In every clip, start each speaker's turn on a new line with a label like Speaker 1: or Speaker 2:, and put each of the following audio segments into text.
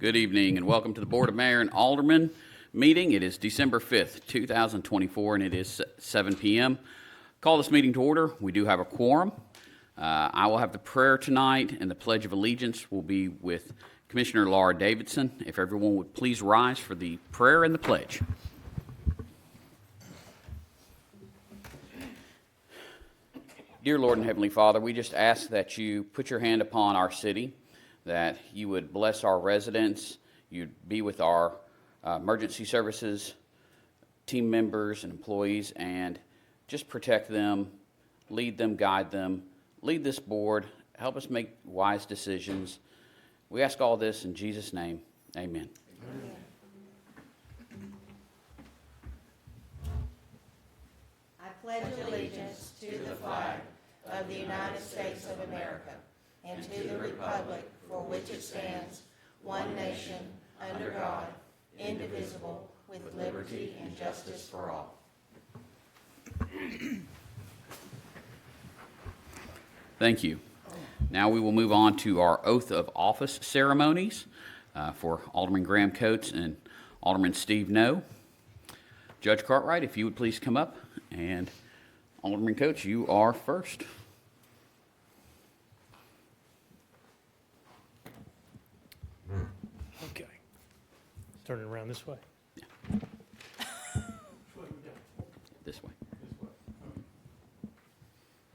Speaker 1: Good evening and welcome to the Board of Mayor and Aldermen meeting. It is December 5th, 2024, and it is 7 p.m. Call this meeting to order. We do have a quorum. I will have the prayer tonight, and the Pledge of Allegiance will be with Commissioner Laura Davidson. If everyone would please rise for the prayer and the pledge. Dear Lord and Heavenly Father, we just ask that you put your hand upon our city, that you would bless our residents, you'd be with our emergency services team members and employees, and just protect them, lead them, guide them, lead this board, help us make wise decisions. We ask all this in Jesus' name, amen. Amen.
Speaker 2: I pledge allegiance to the flag of the United States of America and to the republic for which it stands, one nation, under God, indivisible, with liberty and justice for all.
Speaker 1: Thank you. Now we will move on to our oath of office ceremonies for Alderman Graham Coates and Alderman Steve No. Judge Cartwright, if you would please come up, and Alderman Coates, you are first.
Speaker 3: Okay. Turn it around this way.
Speaker 1: Yeah. This way.
Speaker 3: This way.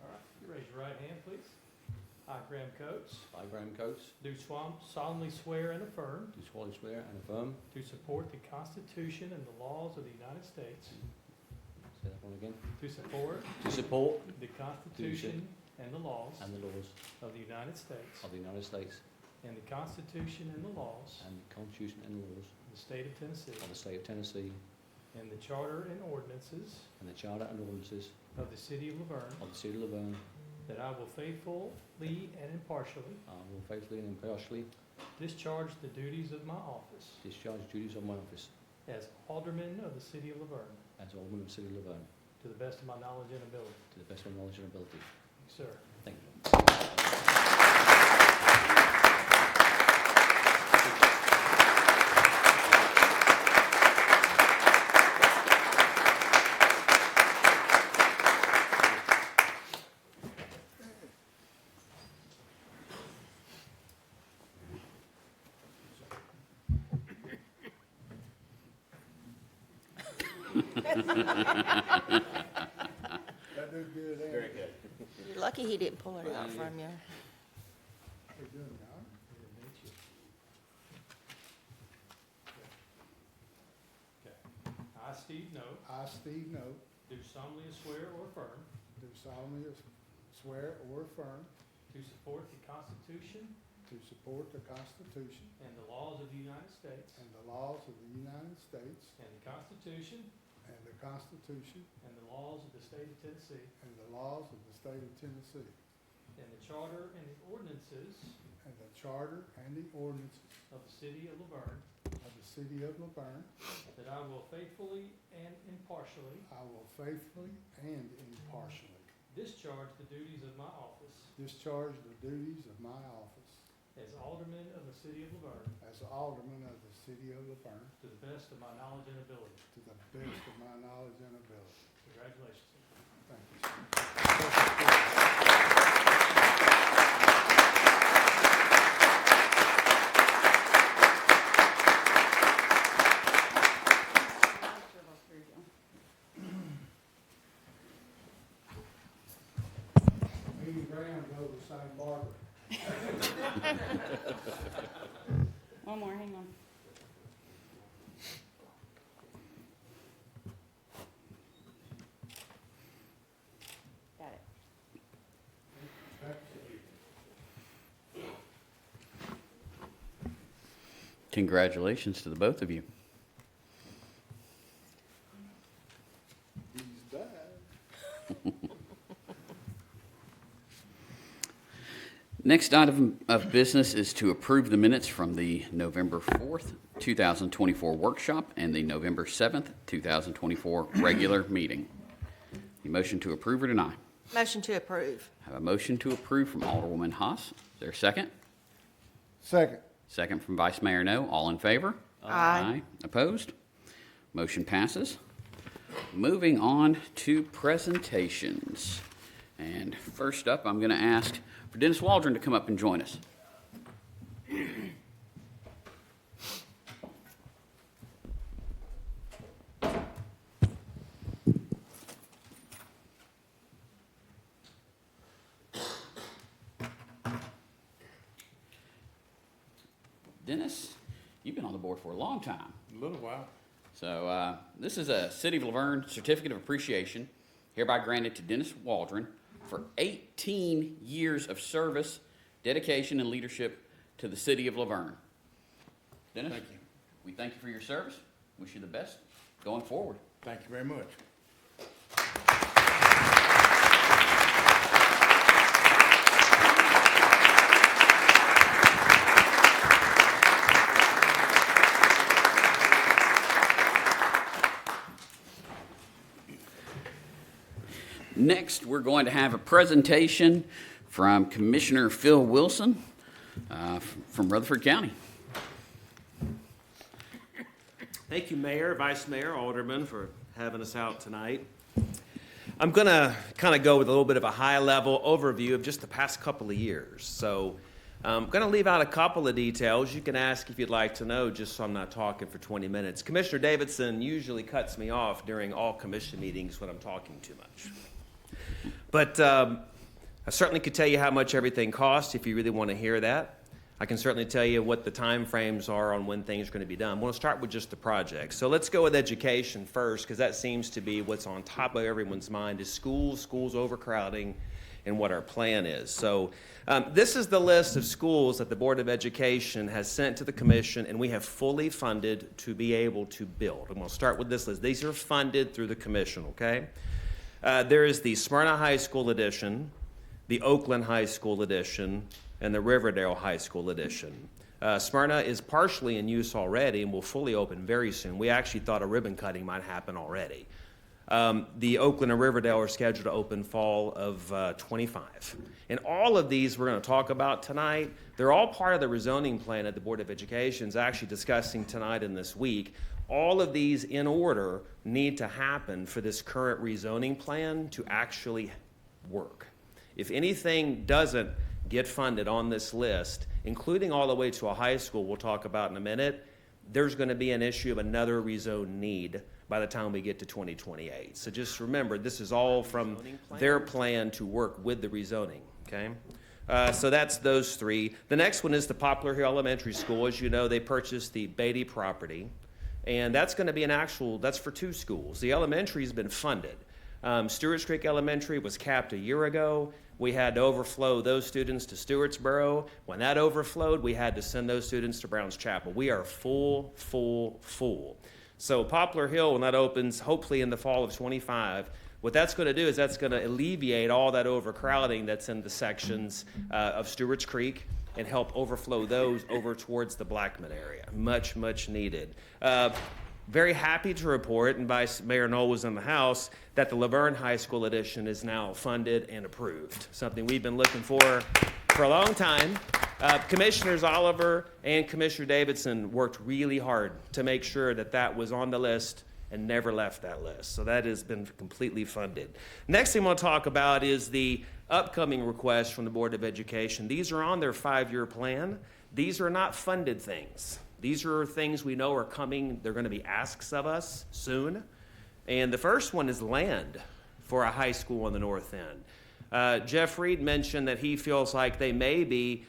Speaker 3: All right. You raise your right hand, please. I, Graham Coates,
Speaker 4: I, Graham Coates,
Speaker 3: do solemnly swear and affirm
Speaker 4: do solemnly swear and affirm.
Speaker 3: to support the Constitution and the laws of the United States,
Speaker 4: Say that one again.
Speaker 3: to support
Speaker 4: To support
Speaker 3: the Constitution and the laws
Speaker 4: and the laws
Speaker 3: of the United States
Speaker 4: of the United States
Speaker 3: and the Constitution and the laws
Speaker 4: and the Constitution and laws
Speaker 3: of the State of Tennessee
Speaker 4: of the State of Tennessee
Speaker 3: and the Charter and ordinances
Speaker 4: and the Charter and ordinances
Speaker 3: of the City of Laverne,
Speaker 4: of the City of Laverne.
Speaker 3: that I will faithfully and impartially
Speaker 4: I will faithfully and impartially
Speaker 3: discharge the duties of my office
Speaker 4: discharge the duties of my office
Speaker 3: as Alderman of the City of Laverne
Speaker 4: as Alderman of the City of Laverne
Speaker 3: to the best of my knowledge and ability.
Speaker 4: to the best of my knowledge and ability.
Speaker 3: Sir.
Speaker 4: Thank you.
Speaker 5: That do good, eh?
Speaker 4: Very good.
Speaker 2: You're lucky he didn't pull it out from you.
Speaker 5: We're doing it, all right?
Speaker 3: Good to meet you. Okay. I, Steve Note,
Speaker 5: I, Steve Note,
Speaker 3: do solemnly swear or affirm
Speaker 5: do solemnly swear or affirm
Speaker 3: to support the Constitution
Speaker 5: to support the Constitution
Speaker 3: and the laws of the United States
Speaker 5: and the laws of the United States
Speaker 3: and the Constitution
Speaker 5: and the Constitution
Speaker 3: and the laws of the State of Tennessee
Speaker 5: and the laws of the State of Tennessee
Speaker 3: and the Charter and the ordinances
Speaker 5: and the Charter and the ordinances
Speaker 3: of the City of Laverne,
Speaker 5: of the City of Laverne.
Speaker 3: that I will faithfully and impartially
Speaker 5: I will faithfully and impartially
Speaker 3: discharge the duties of my office
Speaker 5: discharge the duties of my office
Speaker 3: as Alderman of the City of Laverne
Speaker 5: as Alderman of the City of Laverne
Speaker 3: to the best of my knowledge and ability.
Speaker 5: to the best of my knowledge and ability.
Speaker 3: Congratulations.
Speaker 5: Thank you, sir. Me and Graham go to the same barber.
Speaker 2: One more, hang on. Got it.
Speaker 1: Congratulations to the both of you.
Speaker 5: He's back.
Speaker 1: Next item of business is to approve the minutes from the November 4th, 2024 workshop and the November 7th, 2024 regular meeting. The motion to approve or deny?
Speaker 2: Motion to approve.
Speaker 1: I have a motion to approve from Alderwoman Haas. Is there a second?
Speaker 5: Second.
Speaker 1: Second from Vice Mayor No. All in favor?
Speaker 2: Aye.
Speaker 1: Opposed? Motion passes. Moving on to presentations. And first up, I'm going to ask for Dennis Waldron to come up and join us. Dennis, you've been on the board for a long time.
Speaker 5: A little while.
Speaker 1: So this is a City of Laverne Certificate of Appreciation, hereby granted to Dennis Waldron for 18 years of service, dedication, and leadership to the City of Laverne. Dennis,
Speaker 5: Thank you.
Speaker 1: we thank you for your service. Wish you the best going forward.
Speaker 5: Thank you very much.
Speaker 1: Next, we're going to have a presentation from Commissioner Phil Wilson from Rutherford County.
Speaker 6: Thank you, Mayor, Vice Mayor, Aldermen, for having us out tonight. I'm going to kind of go with a little bit of a high-level overview of just the past couple of years. So I'm going to leave out a couple of details. You can ask if you'd like to know, just so I'm not talking for 20 minutes. Commissioner Davidson usually cuts me off during all commission meetings when I'm talking too much. But I certainly could tell you how much everything costs if you really want to hear that. I can certainly tell you what the time frames are on when things are going to be done. I'm going to start with just the project. So let's go with education first, because that seems to be what's on top of everyone's mind is schools overcrowding, and what our plan is. So this is the list of schools that the Board of Education has sent to the Commission, and we have fully funded to be able to build. I'm going to start with this list. These are funded through the Commission, okay? There is the Smyrna High School Edition, the Oakland High School Edition, and the Riverdale High School Edition. Smyrna is partially in use already and will fully open very soon. We actually thought a ribbon cutting might happen already. The Oakland and Riverdale are scheduled to open fall of 25. And all of these we're going to talk about tonight. They're all part of the rezoning plan that the Board of Education is actually discussing tonight and this week. All of these in order need to happen for this current rezoning plan to actually work. If anything doesn't get funded on this list, including all the way to a high school we'll talk about in a minute, there's going to be an issue of another rezone need by the time we get to 2028. So just remember, this is all from their plan to work with the rezoning, okay? So that's those three. The next one is the Poplar Hill Elementary School. As you know, they purchased the Beatty property, and that's going to be that's for two schools. The elementary's been funded. Stewart's Creek Elementary was capped a year ago. We had to overflow those students to Stewartsboro. When that overflowed, we had to send those students to Browns Chapel. We are full. So Poplar Hill, when that opens, hopefully in the fall of 25, what that's going to do is that's going to alleviate all that overcrowding that's in the sections of Stewart's Creek and help overflow those over towards the Blackman area. Much needed. Very happy to report, and Vice Mayor Knoll was in the House, that the Laverne High School Edition is now funded and approved, something we've been looking for a long time. Commissioners Oliver and Commissioner Davidson worked really hard to make sure that that was on the list and never left that list. So that has been completely funded. Next thing I want to talk about is the upcoming requests from the Board of Education. These are on their 5-year plan. These are not funded things. These are things we know are coming. They're going to be asks of us soon. And the first one is land for a high school on the north end. Jeff Reed mentioned that he feels like they may be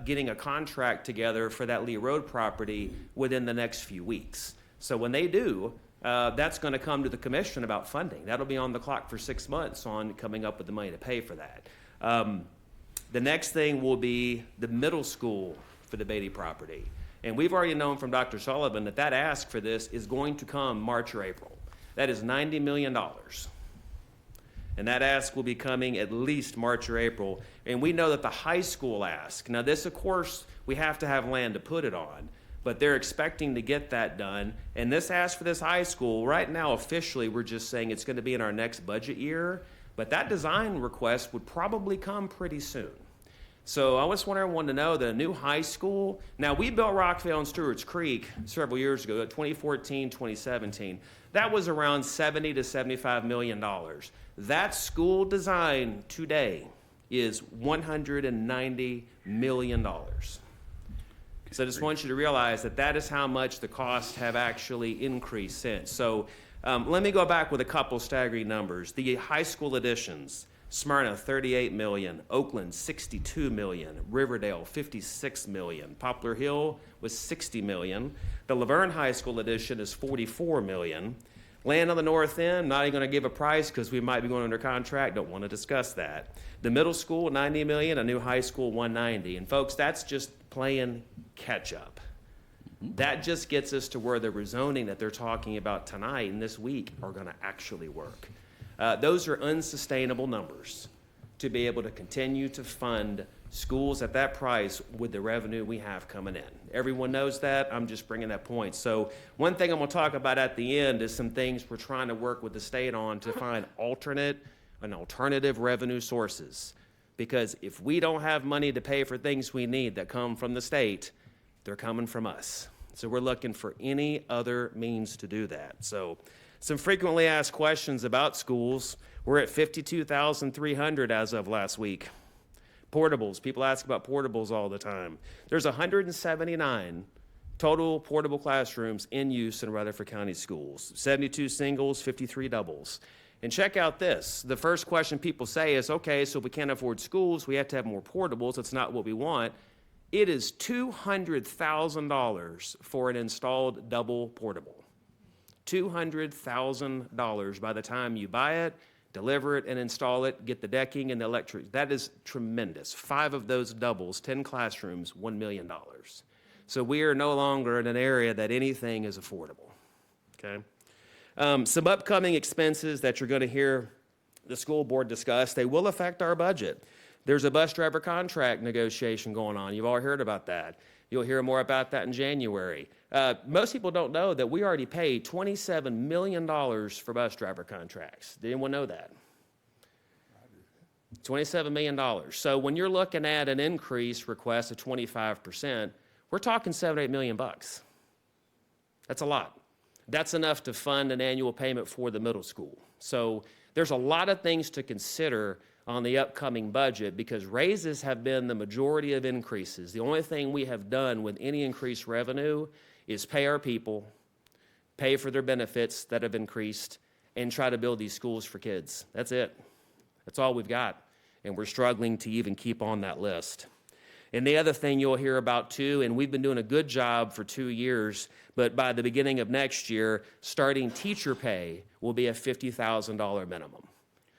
Speaker 6: getting a contract together for that Lee Road property within the next few weeks. So when they do, that's going to come to the commission about funding. That'll be on the clock for 6 months on coming up with the money to pay for that. The next thing will be the middle school for the Beatty property. And we've already known from Dr. Sullivan that ask for this is going to come March or April. That is $90 million. And that ask will be coming at least March or April. And we know that the high school ask, now this, of course, we have to have land to put it on, but they're expecting to get that done. And this ask for this high school, right now officially we're just saying it's going to be in our next budget year, but that design request would probably come pretty soon. So I just want everyone to know that a new high school, now we built Rockville and Stewart's Creek several years ago, 2014, 2017. That was around $70 to $75 million. That school design today is $190 million. So I just want you to realize that that is how much the costs have actually increased since. So let me go back with a couple staggering numbers. The high school additions, Smyrna, $38 million, Oakland, $62 million, Riverdale, $56 million, Poplar Hill was $60 million. The Laverne High School addition is $44 million. Land on the north end, not even going to give a price because we might be going under contract, don't want to discuss that. The middle school, $90 million, a new high school, $190. And folks, that's just playing catch up. That just gets us to where the rezoning that they're talking about tonight and this week are going to actually work. Those are unsustainable numbers to be able to continue to fund schools at that price with the revenue we have coming in. Everyone knows that. I'm just bringing that point. So one thing I'm going to talk about at the end is some things we're trying to work with the state on to find alternative revenue sources. Because if we don't have money to pay for things we need that come from the state, they're coming from us. So we're looking for any other means to do that. So some frequently asked questions about schools. We're at 52,300 as of last week. Portables, people ask about portables all the time. There's 179 total portable classrooms in use in Rutherford County schools. 72 singles, 53 doubles. And check out this. The first question people say is, okay, so if we can't afford schools, we have to have more portables. That's not what we want. It is $200,000 for an installed double portable. $200,000 by the time you buy it, deliver it, and install it, get the decking and the electric. That is tremendous. 5 of those doubles, 10 classrooms, $1 million. So we are no longer in an area that anything is affordable, okay? Some upcoming expenses that you're going to hear the school board discuss, they will affect our budget. There's a bus driver contract negotiation going on. You've all heard about that. You'll hear more about that in January. Most people don't know that we already paid $27 million for bus driver contracts. Did anyone know that? $27 million. So when you're looking at an increase request of 25%, we're talking $7 or $8 million bucks. That's a lot. That's enough to fund an annual payment for the middle school. So there's a lot of things to consider on the upcoming budget because raises have been the majority of increases. The only thing we have done with any increased revenue is pay our people, pay for their benefits that have increased, and try to build these schools for kids. That's it. That's all we've got. And we're struggling to even keep on that list. And the other thing you'll hear about too, and we've been doing a good job for 2 years, but by the beginning of next year, starting teacher pay will be a $50,000 minimum.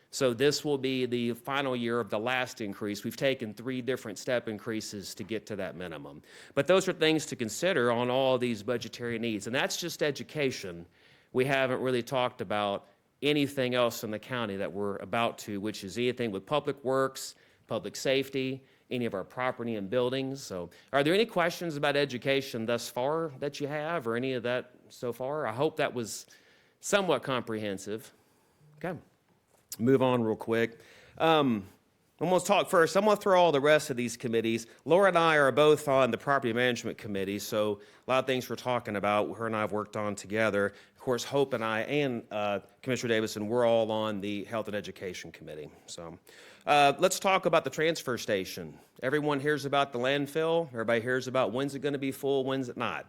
Speaker 6: So this will be the final year of the last increase. We've taken 3 different step increases to get to that minimum. But those are things to consider on all these budgetary needs. And that's just education. We haven't really talked about anything else in the county that we're about to, which is anything with public works, public safety, any of our property and buildings. So are there any questions about education thus far that you have or any of that so far? I hope that was somewhat comprehensive. Okay. Move on real quick. I'm going to talk first. I'm going to throw all the rest of these committees. Laura and I are both on the Property Management Committee, so a lot of things we're talking about, her and I have worked on together. Of course, Hope and I and Commissioner Davison, we're all on the Health and Education Committee. So let's talk about the transfer station. Everyone hears about the landfill. Everybody hears about when's it going to be full, when's it not.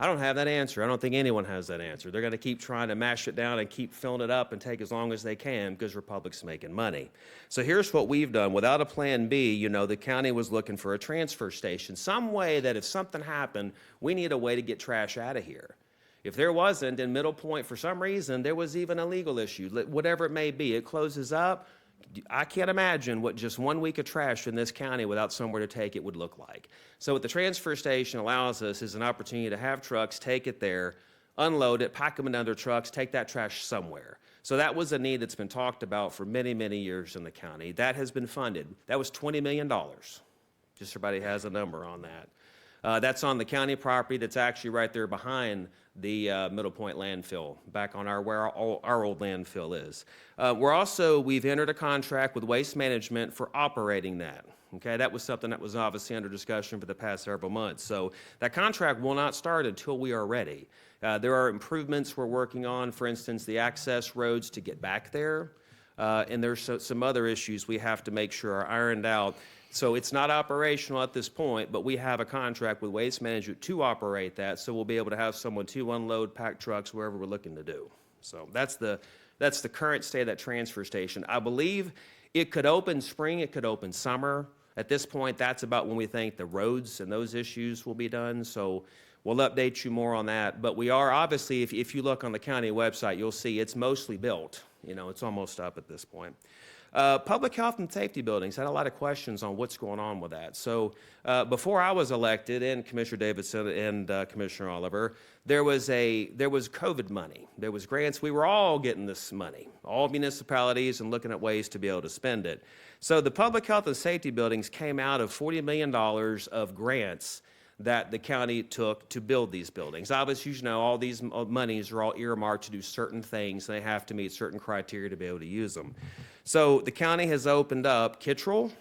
Speaker 6: I don't have that answer. I don't think anyone has that answer. They're going to keep trying to mash it down and keep filling it up and take as long as they can because Republic's making money. So here's what we've done. Without a plan B, the county was looking for a transfer station, some way that if something happened, we need a way to get trash out of here. If there wasn't, in Middle Point, for some reason, there was even a legal issue, whatever it may be, it closes up. I can't imagine what just 1 week of trash in this county without somewhere to take it would look like. So what the transfer station allows us is an opportunity to have trucks take it there, unload it, pack them in other trucks, take that trash somewhere. So that was a need that's been talked about for many, many years in the county. That has been funded. That was $20 million. Just so everybody has a number on that. That's on the county property that's actually right there behind the Middle Point landfill, back on where our old landfill is. We've entered a contract with Waste Management for operating that. Okay, that was something that was obviously under discussion for the past several months. So that contract will not start until we are ready. There are improvements we're working on, for instance, the access roads to get back there. And there's some other issues we have to make sure are ironed out. So it's not operational at this point, but we have a contract with Waste Management to operate that, so we'll be able to have someone to unload pack trucks wherever we're looking to do. So that's the current state of that transfer station. I believe it could open spring, it could open summer. At this point, that's about when we think the roads and those issues will be done. So we'll update you more on that. But we are, obviously, if you look on the county website, you'll see it's mostly built. You know, it's almost up at this point. Public health and safety buildings, had a lot of questions on what's going on with that. So before I was elected, and Commissioner Davidson and Commissioner Oliver, there was COVID money. There was grants. We were all getting this money, all municipalities, and looking at ways to be able to spend it. So the public health and safety buildings came out of $40 million of grants that the county took to build these buildings. Obviously, you know, all these monies are all earmarked to do certain things, and they have to meet certain criteria to be able to use them. So the county has opened up Kittrell,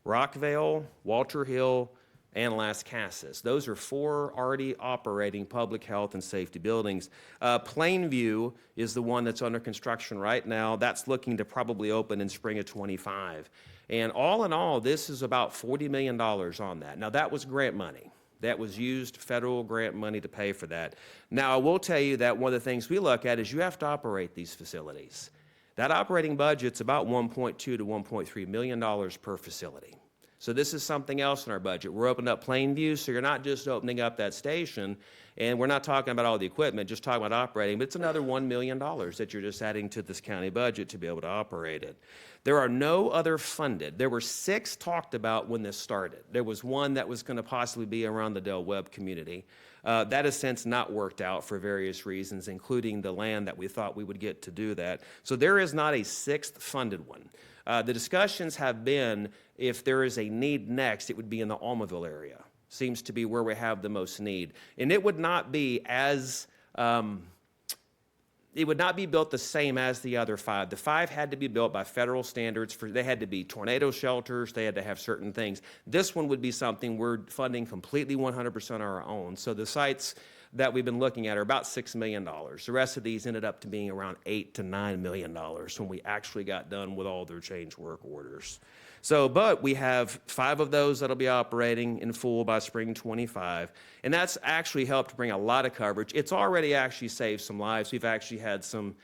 Speaker 6: Rockvale, Walter Hill, and Las Casas. Those are 4 already operating public health and safety buildings. Plainview is the one that's under construction right now. That's looking to probably open in spring of 25. And all in all, this is about $40 million on that. Now, that was grant money. That was used federal grant money to pay for that. Now, I will tell you that one of the things we look at is you have to operate these facilities. That operating budget's about $1.2 to $1.3 million per facility. So this is something else in our budget. We're opening up Plainview, so you're not just opening up that station, and we're not talking about all the equipment, just talking about operating, but it's another $1 million that you're just adding to this county budget to be able to operate it. There are no other funded. There were 6 talked about when this started. There was one that was going to possibly be around the Del Webb community. That has since not worked out for various reasons, including the land that we thought we would get to do that. So there is not a 6th funded one. The discussions have been, if there is a need next, it would be in the Almaville area. Seems to be where we have the most need. And it would not be as, it would not be built the same as the other 5. The 5 had to be built by federal standards. They had to be tornado shelters. They had to have certain things. This one would be something we're funding completely 100% our own. So the sites that we've been looking at are about $6 million. The rest of these ended up to being around $8 to $9 million when we actually got done with all their change work orders. So, but we have 5 of those that'll be operating in full by spring 25, and that's actually helped bring a lot of coverage. It's already actually saved some lives. We've actually had some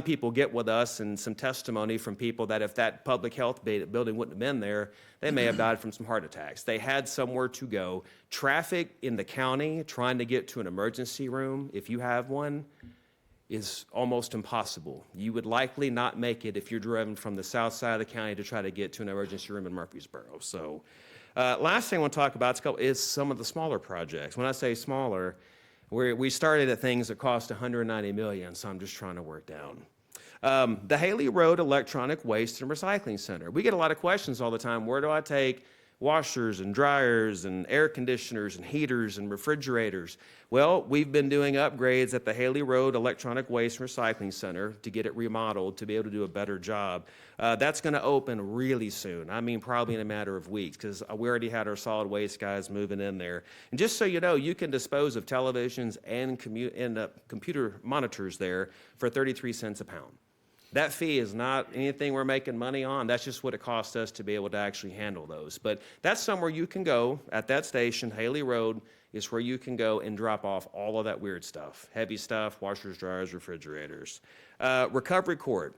Speaker 6: people get with us and some testimony from people that if that public health building wouldn't have been there, they may have died from some heart attacks. They had somewhere to go. Traffic in the county trying to get to an emergency room, if you have one, is almost impossible. You would likely not make it if you're driven from the south side of the county to try to get to an emergency room in Murfreesboro. So last thing I want to talk about is some of the smaller projects. When I say smaller, we started at things that cost $190 million, so I'm just trying to work down. The Haley Road Electronic Waste and Recycling Center. We get a lot of questions all the time. Where do I take washers and dryers and air conditioners and heaters and refrigerators? Well, we've been doing upgrades at the Haley Road Electronic Waste and Recycling Center to get it remodeled to be able to do a better job. That's going to open really soon. I mean, probably in a matter of weeks, because we already had our solid waste guys moving in there. And just so you know, you can dispose of televisions and computer monitors there for 33 cents a pound. That fee is not anything we're making money on. That's just what it costs us to be able to actually handle those. But that's somewhere you can go at that station. Haley Road is where you can go and drop off all of that weird stuff. Heavy stuff, washers, dryers, refrigerators. Recovery court.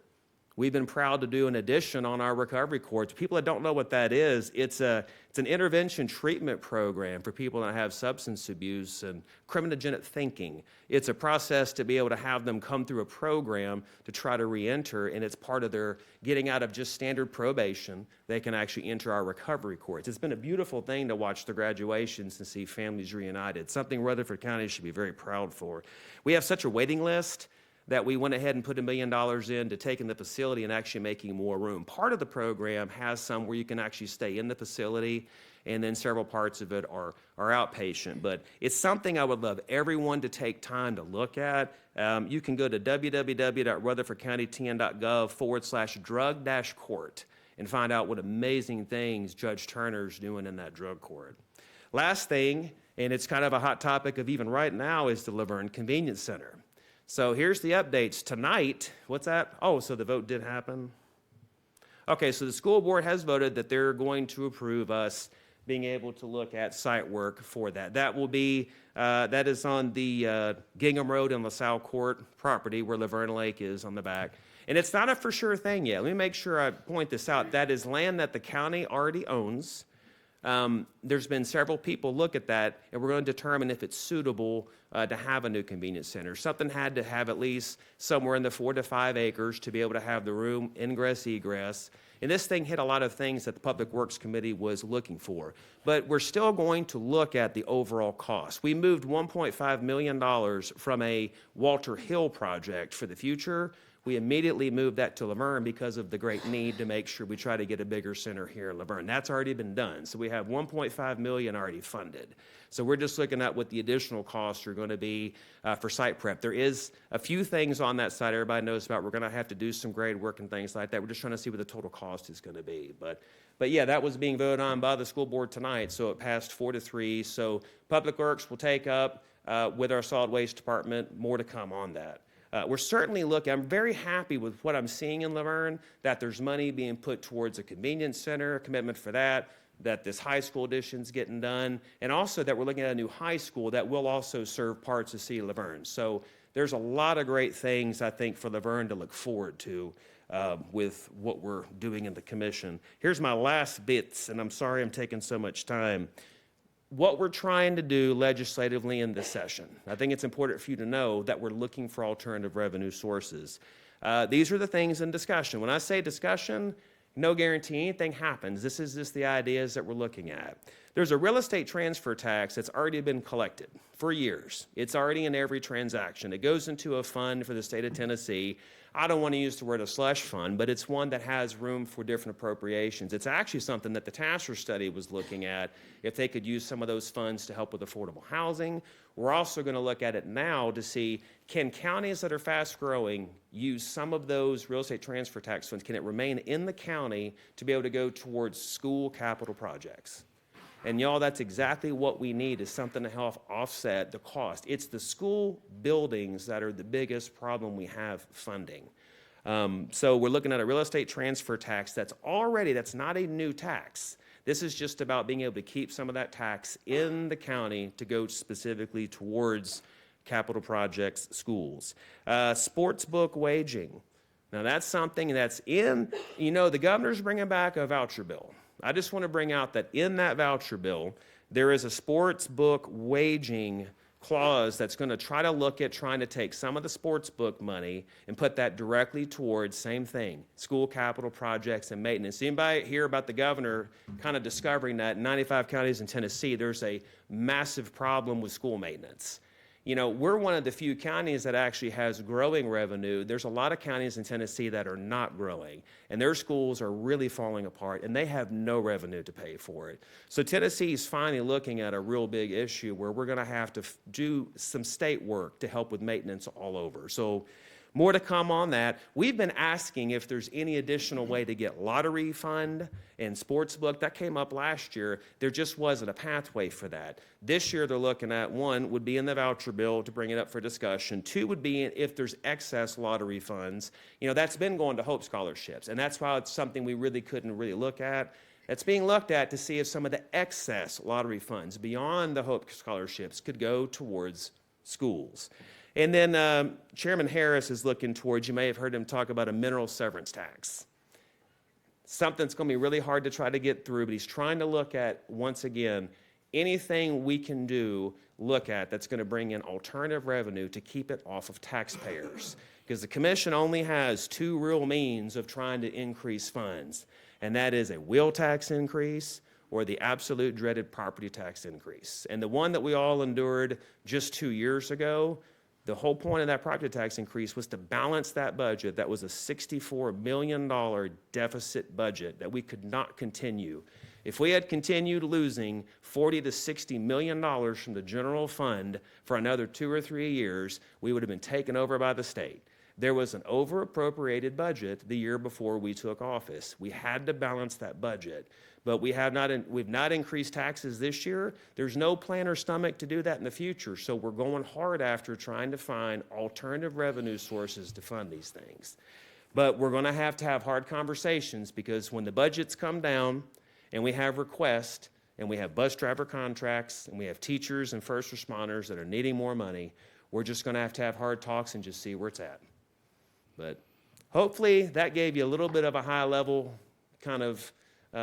Speaker 6: We've been proud to do an addition on our recovery courts. People that don't know what that is, it's an intervention treatment program for people that have substance abuse and criminogenic thinking. It's a process to be able to have them come through a program to try to reenter, and it's part of their getting out of just standard probation. They can actually enter our recovery courts. It's been a beautiful thing to watch the graduations and see families reunited, something Rutherford County should be very proud for. We have such a waiting list. that we went ahead and put $1 million into taking the facility and actually making more room. Part of the program has some where you can actually stay in the facility, and then several parts of it are outpatient. But it's something I would love everyone to take time to look at. You can go to www.rutherfordcounty10.gov/drug-court and find out what amazing things Judge Turner's doing in that drug court. Last thing, and it's kind of a hot topic of even right now, is the Laverne Convenience Center. So here's the updates. Tonight, what's that? Oh, so the vote did happen? Okay, so the school board has voted that they're going to approve us being able to look at site work for that. That will be, that is on the Gingham Road and LaSalle Court property where Laverne Lake is on the back. And it's not a for sure thing yet. Let me make sure I point this out. That is land that the county already owns. There's been several people look at that, and we're going to determine if it's suitable to have a new convenience center. Something had to have at least somewhere in the 4 to 5 acres to be able to have the room, ingress, egress. And this thing hit a lot of things that the Public Works Committee was looking for. But we're still going to look at the overall cost. We moved $1.5 million from a Walter Hill project for the future. We immediately moved that to Laverne because of the great need to make sure we try to get a bigger center here in Laverne. That's already been done. So we have $1.5 million already funded. So we're just looking at what the additional costs are going to be for site prep. There is a few things on that site everybody knows about. We're going to have to do some grade work and things like that. We're just trying to see what the total cost is going to be. But yeah, that was being voted on by the school board tonight, so it passed 4-3. So Public Works will take up with our solid waste department, more to come on that. We're certainly looking, I'm very happy with what I'm seeing in Laverne, that there's money being put towards a convenience center, a commitment for that this high school addition's getting done, and also that we're looking at a new high school that will also serve parts of City of Laverne. So there's a lot of great things, I think, for Laverne to look forward to with what we're doing in the commission. Here's my last bits, and I'm sorry I'm taking so much time. What we're trying to do legislatively in this session. I think it's important for you to know that we're looking for alternative revenue sources. These are the things in discussion. When I say discussion, no guarantee anything happens. This is just the ideas that we're looking at. There's a real estate transfer tax that's already been collected for years. It's already in every transaction. It goes into a fund for the state of Tennessee. I don't want to use the word a slush fund, but it's one that has room for different appropriations. It's actually something that the Tasker study was looking at, if they could use some of those funds to help with affordable housing. We're also going to look at it now to see, can counties that are fast growing use some of those real estate transfer tax funds? Can it remain in the county to be able to go towards school capital projects? And y'all, that's exactly what we need, is something to help offset the cost. It's the school buildings that are the biggest problem we have funding. So we're looking at a real estate transfer tax that's not a new tax. This is just about being able to keep some of that tax in the county to go specifically towards capital projects, schools. Sports book waging. Now that's something that's in, the governor's bringing back a voucher bill. I just want to bring out that in that voucher bill, there is a sports book waging clause that's going to try to look at trying to take some of the sports book money and put that directly towards, same thing, school capital projects and maintenance. Anybody hear about the governor kind of discovering that in 95 counties in Tennessee, there's a massive problem with school maintenance? We're one of the few counties that actually has growing revenue. There's a lot of counties in Tennessee that are not growing, and their schools are really falling apart, and they have no revenue to pay for it. So Tennessee is finally looking at a real big issue where we're going to have to do some state work to help with maintenance all over. So more to come on that. We've been asking if there's any additional way to get lottery fund and sports book. That came up last year. There just wasn't a pathway for that. This year they're looking at, one, would be in the voucher bill to bring it up for discussion. Two would be if there's excess lottery funds. That's been going to Hope scholarships, and that's why it's something we really couldn't look at. It's being looked at to see if some of the excess lottery funds beyond the Hope scholarships could go towards schools. And then Chairman Harris is looking towards, you may have heard him talk about a mineral severance tax. Something that's going to be really hard to try to get through, but he's trying to look at, once again, anything we can look at that's going to bring in alternative revenue to keep it off of taxpayers. Because the commission only has two real means of trying to increase funds, and that is a wheel tax increase or the absolute dreaded property tax increase. And the one that we all endured just 2 years ago, The whole point of that property tax increase was to balance that budget. That was a $64 million deficit budget that we could not continue. If we had continued losing $40 to $60 million from the general fund for another 2 or 3 years, we would have been taken over by the state. There was an over-appropriated budget the year before we took office. We had to balance that budget. But we've not increased taxes this year. There's no plan or stomach to do that in the future. So we're going hard after trying to find alternative revenue sources to fund these things. But we're going to have hard conversations, because when the budgets come down and we have requests and we have bus driver contracts and we have teachers and first responders that are needing more money, we're just going to have hard talks and just see where it's at. But hopefully that gave you a little bit of a high level kind of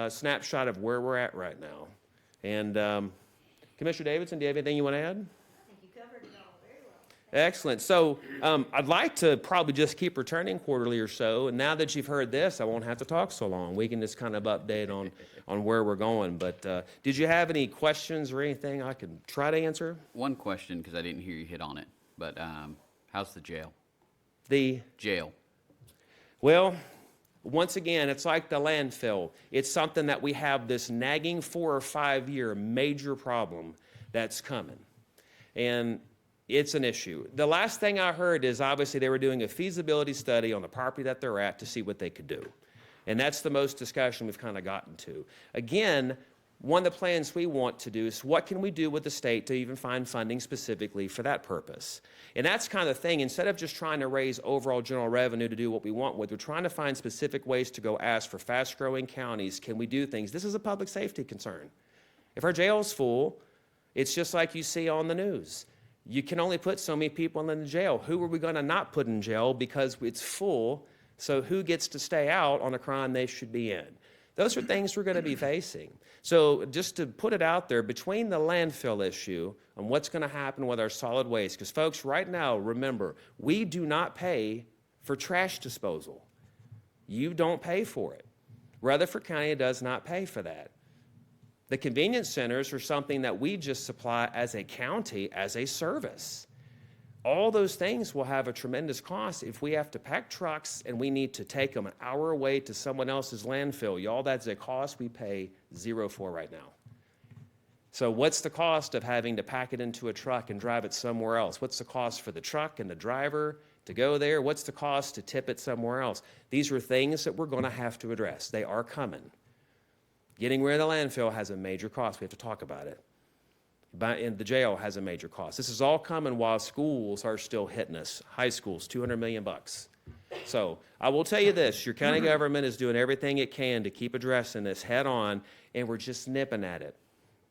Speaker 6: snapshot of where we're at right now. And Commissioner Davidson, do you have anything you want to add?
Speaker 2: I think you covered it all very well.
Speaker 6: Excellent. So I'd like to probably just keep returning quarterly or so. And now that you've heard this, I won't have to talk so long. We can just kind of update on where we're going. But did you have any questions or anything I could try to answer?
Speaker 1: One question, because I didn't hear you hit on it, but how's the jail?
Speaker 6: The
Speaker 1: Jail.
Speaker 6: Well, once again, it's like the landfill. It's something that we have this nagging 4 or 5 year major problem that's coming. And it's an issue. The last thing I heard is obviously they were doing a feasibility study on the property that they're at to see what they could do. And that's the most discussion we've kind of gotten to. Again, one of the plans we want to do is what can we do with the state to even find funding specifically for that purpose? And that's kind of the thing. Instead of just trying to raise overall general revenue to do what we want with, we're trying to find specific ways to go ask for fast-growing counties. Can we do things? This is a public safety concern. If our jail's full, it's just like you see on the news. You can only put so many people in the jail. Who are we going to not put in jail because it's full? So who gets to stay out on a crime they should be in? Those are things we're going to be facing. So just to put it out there, between the landfill issue and what's going to happen with our solid waste, because folks, right now, remember, we do not pay for trash disposal. You don't pay for it. Rutherford County does not pay for that. The convenience centers are something that we just supply as a county, as a service. All those things will have a tremendous cost if we have to pack trucks and we need to take them an hour away to someone else's landfill. Y'all, that's a cost we pay zero for right now. So what's the cost of having to pack it into a truck and drive it somewhere else? What's the cost for the truck and the driver to go there? What's the cost to tip it somewhere else? These are things that we're going to have to address. They are coming. Getting rid of the landfill has a major cost. We have to talk about it. And the jail has a major cost. This is all coming while schools are still hitting us. High schools, $200 million. So I will tell you this, your county government is doing everything it can to keep addressing this head on, and we're just nipping at it.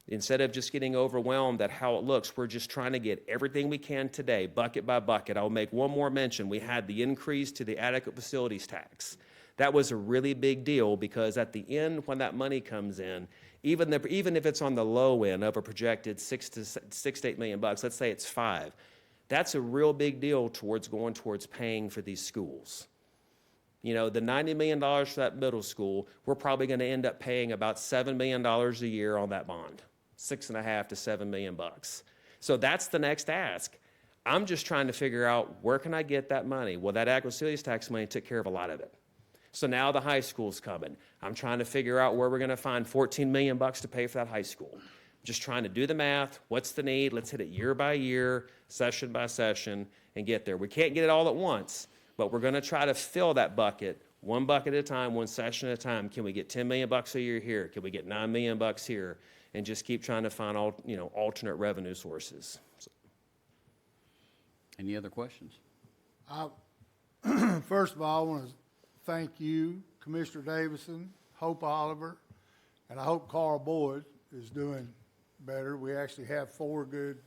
Speaker 6: Instead of just getting overwhelmed at how it looks, we're just trying to get everything we can today, bucket by bucket. I'll make one more mention. We had the increase to the adequate facilities tax. That was a really big deal because at the end, when that money comes in, even if it's on the low end of a projected $6 to $8 million, let's say it's 5, that's a real big deal towards going towards paying for these schools. You know, the $90 million for that middle school, we're probably going to end up paying about $7 million a year on that bond, $6.5 to $7 million. So that's the next ask. I'm just trying to figure out where can I get that money? Well, that adequate facilities tax money took care of a lot of it. So now the high school's coming. I'm trying to figure out where we're going to find $14 million to pay for that high school. Just trying to do the math. What's the need? Let's hit it year by year, session by session, and get there. We can't get it all at once, but we're going to try to fill that bucket, one bucket at a time, one session at a time. Can we get $10 million a year here? Can we get $9 million here? And just keep trying to find alternate revenue sources. So.
Speaker 1: Any other questions?
Speaker 5: First of all, I want to thank you, Commissioner Davison, Hope Oliver, and I hope Carl Boyd is doing better. We actually have 4 good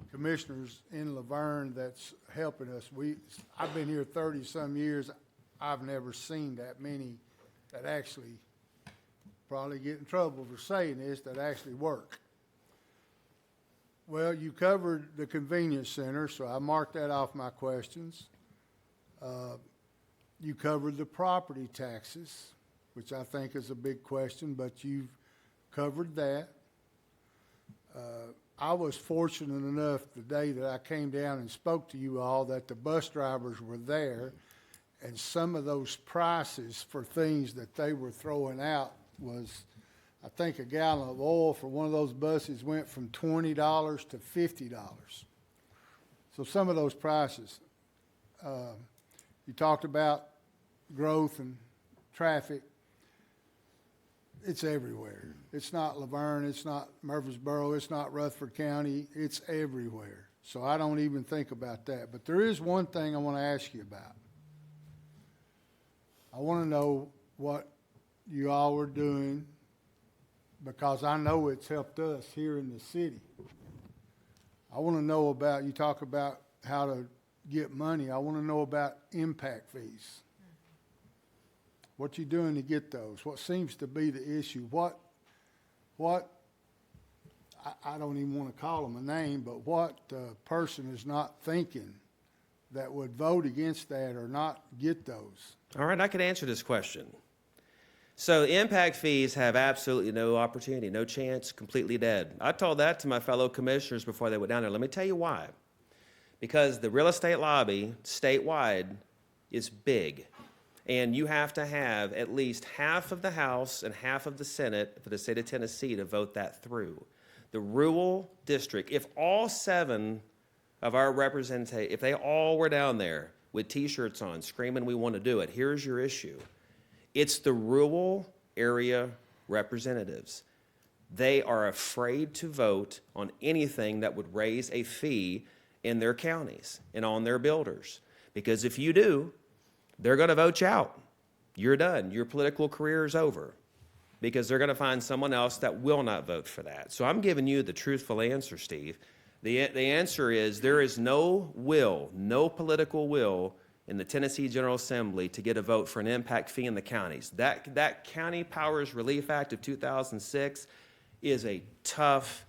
Speaker 5: commissioners in Laverne that's helping us. I've been here 30-some years. I've never seen that many that actually probably get in trouble for saying this, that actually work. Well, you covered the convenience center, so I marked that off my questions. You covered the property taxes, which I think is a big question, but you've covered that. I was fortunate enough the day that I came down and spoke to you all that the bus drivers were there, and some of those prices for things that they were throwing out was, I think a gallon of oil for one of those buses went from $20 to $50. So some of those prices. You talked about growth and traffic. It's everywhere. It's not Laverne, it's not Murfreesboro, it's not Rutherford County, it's everywhere. So I don't even think about that. But there is one thing I want to ask you about. I want to know what you all are doing, because I know it's helped us here in the city. I want to know about, you talk about how to get money. I want to know about impact fees. What you doing to get those? What seems to be the issue? I don't even want to call them a name, but what person is not thinking that would vote against that or not get those?
Speaker 6: All right, I can answer this question. So impact fees have absolutely no opportunity, no chance, completely dead. I told that to my fellow commissioners before they went down there. Let me tell you why. Because the real estate lobby statewide is big, and you have to have at least half of the House and half of the Senate for the state of Tennessee to vote that through. The rural district, if all 7 of our representatives, if they all were down there with T-shirts on screaming, "We want to do it," here's your issue. It's the rural area representatives. They are afraid to vote on anything that would raise a fee in their counties and on their builders. Because if you do, they're going to vote you out. You're done. Your political career is over. Because they're going to find someone else that will not vote for that. So I'm giving you the truthful answer, Steve. The answer is there is no will, no political will in the Tennessee General Assembly to get a vote for an impact fee in the counties. That County Powers Relief Act of 2006 is a tough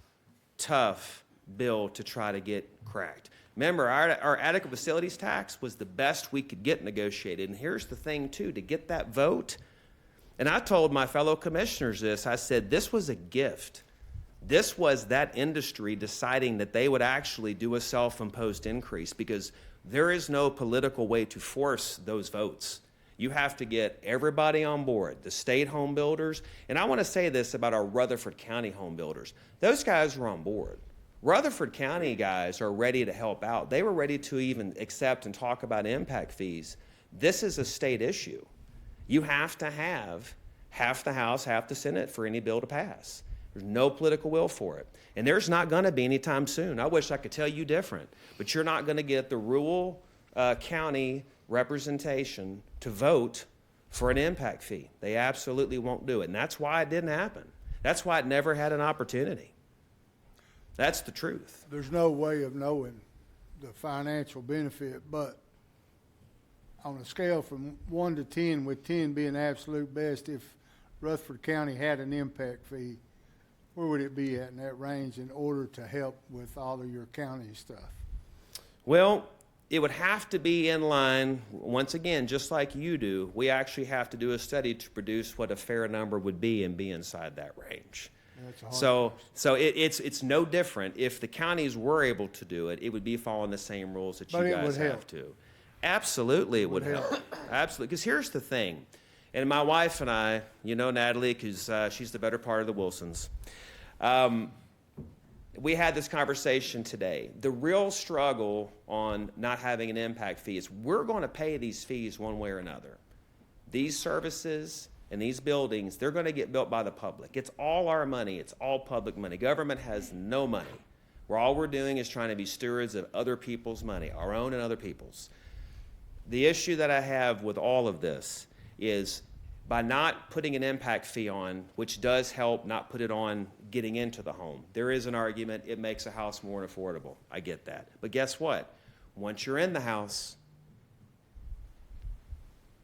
Speaker 6: bill to try to get cracked. Remember, our adequate facilities tax was the best we could get negotiated. And here's the thing, too, to get that vote, and I told my fellow commissioners this, I said this was a gift. This was that industry deciding that they would actually do a self-imposed increase, because there is no political way to force those votes. You have to get everybody on board, the state home builders. And I want to say this about our Rutherford County home builders. Those guys are on board. Rutherford County guys are ready to help out. They were ready to even accept and talk about impact fees. This is a state issue. You have to have half the House, half the Senate for any bill to pass. There's no political will for it. And there's not going to be anytime soon. I wish I could tell you different. But you're not going to get the rural county representation to vote for an impact fee. They absolutely won't do it. And that's why it didn't happen. That's why it never had an opportunity. That's the truth.
Speaker 5: There's no way of knowing the financial benefit, but on a scale from 1 to 10, with 10 being absolute best, if Rutherford County had an impact fee, where would it be at in that range in order to help with all of your county stuff?
Speaker 6: Well, it would have to be in line, once again, just like you do. We actually have to do a study to produce what a fair number would be and be inside that range. So it's no different. If the counties were able to do it, it would be following the same rules that you guys have to. Absolutely, it would help. Absolutely. Because here's the thing. And my wife and I, you know Natalie, because she's the better part of the Wilsons. We had this conversation today. The real struggle on not having an impact fee is we're going to pay these fees one way or another. These services and these buildings, they're going to get built by the public. It's all our money. It's all public money. Government has no money. All we're doing is trying to be stewards of other people's money, our own and other people's. The issue that I have with all of this is by not putting an impact fee on, which does help not put it on getting into the home. There is an argument, it makes a house more affordable. I get that. But guess what? Once you're in the house,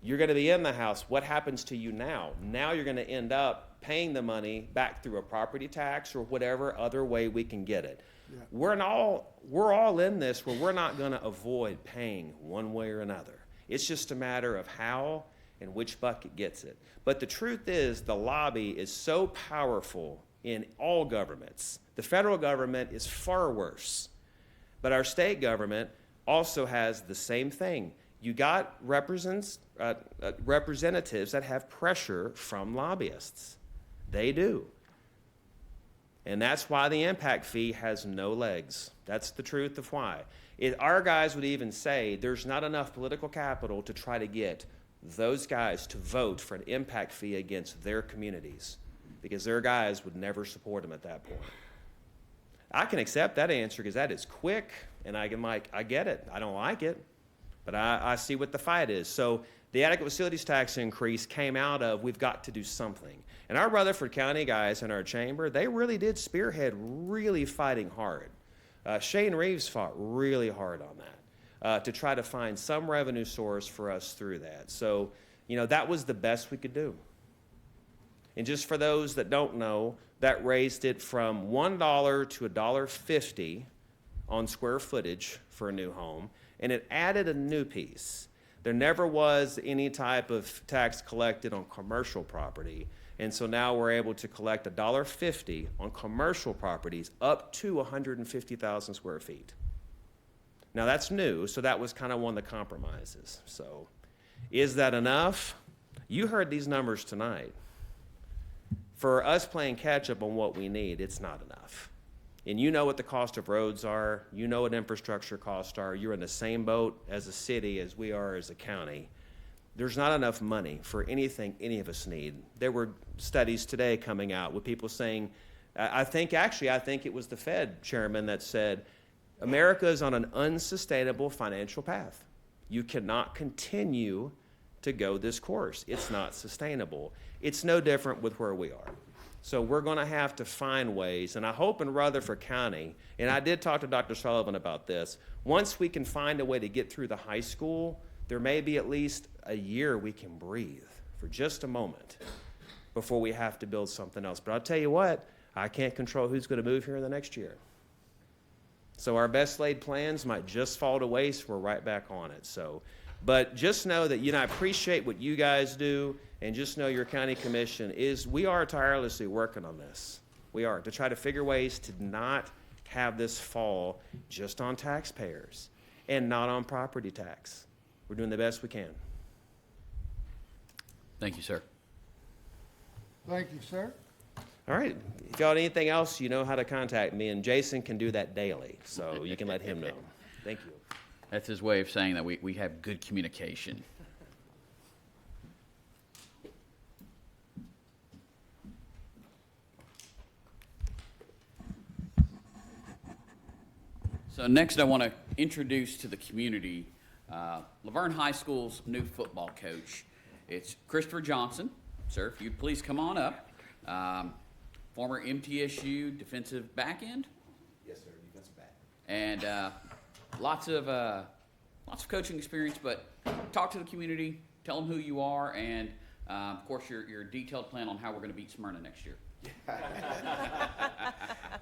Speaker 6: you're going to be in the house. What happens to you now? Now you're going to end up paying the money back through a property tax or whatever other way we can get it. Yeah. We're all in this where we're not going to avoid paying one way or another. It's just a matter of how and which bucket gets it. But the truth is the lobby is so powerful in all governments. The federal government is far worse. But our state government also has the same thing. You got representatives that have pressure from lobbyists. They do. And that's why the impact fee has no legs. That's the truth of why. Our guys would even say there's not enough political capital to try to get those guys to vote for an impact fee against their communities, because their guys would never support them at that point. I can accept that answer because that is quick, and I get it. I don't like it, but I see what the fight is. So the adequate facilities tax increase came out of, we've got to do something. And our Rutherford County guys in our chamber, they really did spearhead really fighting hard. Shane Reeves fought really hard on that to try to find some revenue source for us through that. So, that was the best we could do. And just for those that don't know, that raised it from $1 to $1.50 on square footage for a new home, and it added a new piece. There never was any type of tax collected on commercial property, and so now we're able to collect $1.50 on commercial properties up to 150,000 square feet. Now that's new, so that was kind of one of the compromises. So is that enough? You heard these numbers tonight. For us playing catch up on what we need, it's not enough. And you know what the cost of roads are. You know what infrastructure costs are. You're in the same boat as a city as we are as a county. There's not enough money for anything any of us need. There were studies today coming out with people saying, I think it was the Fed chairman that said, America is on an unsustainable financial path. You cannot continue to go this course. It's not sustainable. It's no different with where we are. So we're going to have to find ways, and I hope in Rutherford County, and I did talk to Dr. Sullivan about this, once we can find a way to get through the high school, there may be at least a year we can breathe for just a moment before we have to build something else. But I'll tell you what, I can't control who's going to move here in the next year. So our best laid plans might just fall to waste. We're right back on it. But just know that, I appreciate what you guys do, and just know your county commission we are tirelessly working on this. We are, to try to figure ways to not have this fall just on taxpayers and not on property tax. We're doing the best we can.
Speaker 1: Thank you, sir.
Speaker 5: Thank you, sir.
Speaker 6: All right. If y'all need anything else, you know how to contact me, and Jason can do that daily, so you can let him know. Thank you.
Speaker 1: That's his way of saying that we have good communication. So next I want to introduce to the community Laverne High School's new football coach. It's Christopher Johnson. Sir, if you'd please come on up. Former MTSU defensive back end.
Speaker 7: Yes, sir, defensive back.
Speaker 1: And lots of coaching experience, but talk to the community, tell them who you are, and of course your detailed plan on how we're going to beat Smyrna next year.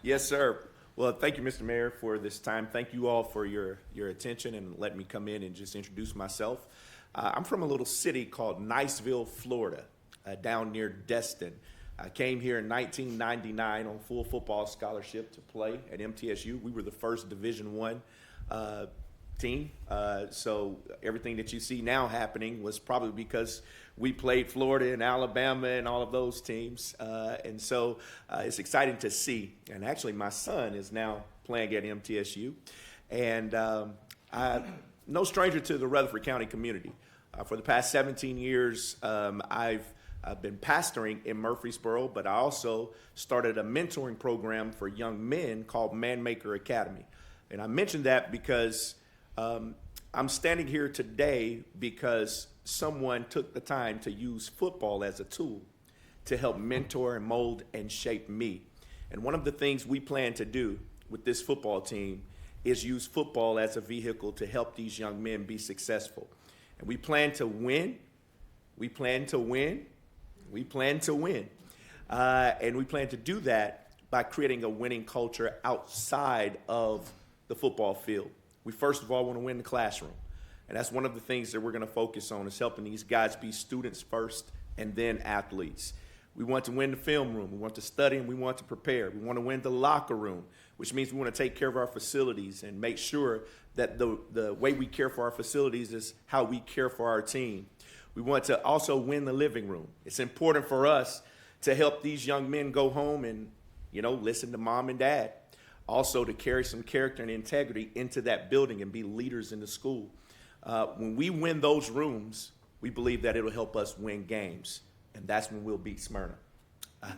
Speaker 7: Yes, sir. Well, thank you, Mr. Mayor, for this time. Thank you all for your attention and letting me come in and just introduce myself. I'm from a little city called Niceville, Florida, down near Destin. I came here in 1999 on full football scholarship to play at MTSU. We were the first Division I team. So everything that you see now happening was probably because we played Florida and Alabama and all of those teams. And so it's exciting to see. And actually, my son is now playing at MTSU. And I'm no stranger to the Rutherford County community. For the past 17 years, I've been pastoring in Murfreesboro, but I also started a mentoring program for young men called Man Maker Academy. And I mentioned that because I'm standing here today because someone took the time to use football as a tool to help mentor and mold and shape me. And one of the things we plan to do with this football team is use football as a vehicle to help these young men be successful. And we plan to win. We plan to win. We plan to win. And we plan to do that by creating a winning culture outside of the football field. We first of all want to win the classroom. And that's one of the things that we're going to focus on, is helping these guys be students first and then athletes. We want to win the film room. We want to study and we want to prepare. We want to win the locker room, which means we want to take care of our facilities and make sure that the way we care for our facilities is how we care for our team. We want to also win the living room. It's important for us to help these young men go home and, listen to mom and dad. Also to carry some character and integrity into that building and be leaders in the school. When we win those rooms, we believe that it'll help us win games, and that's when we'll beat Smyrna.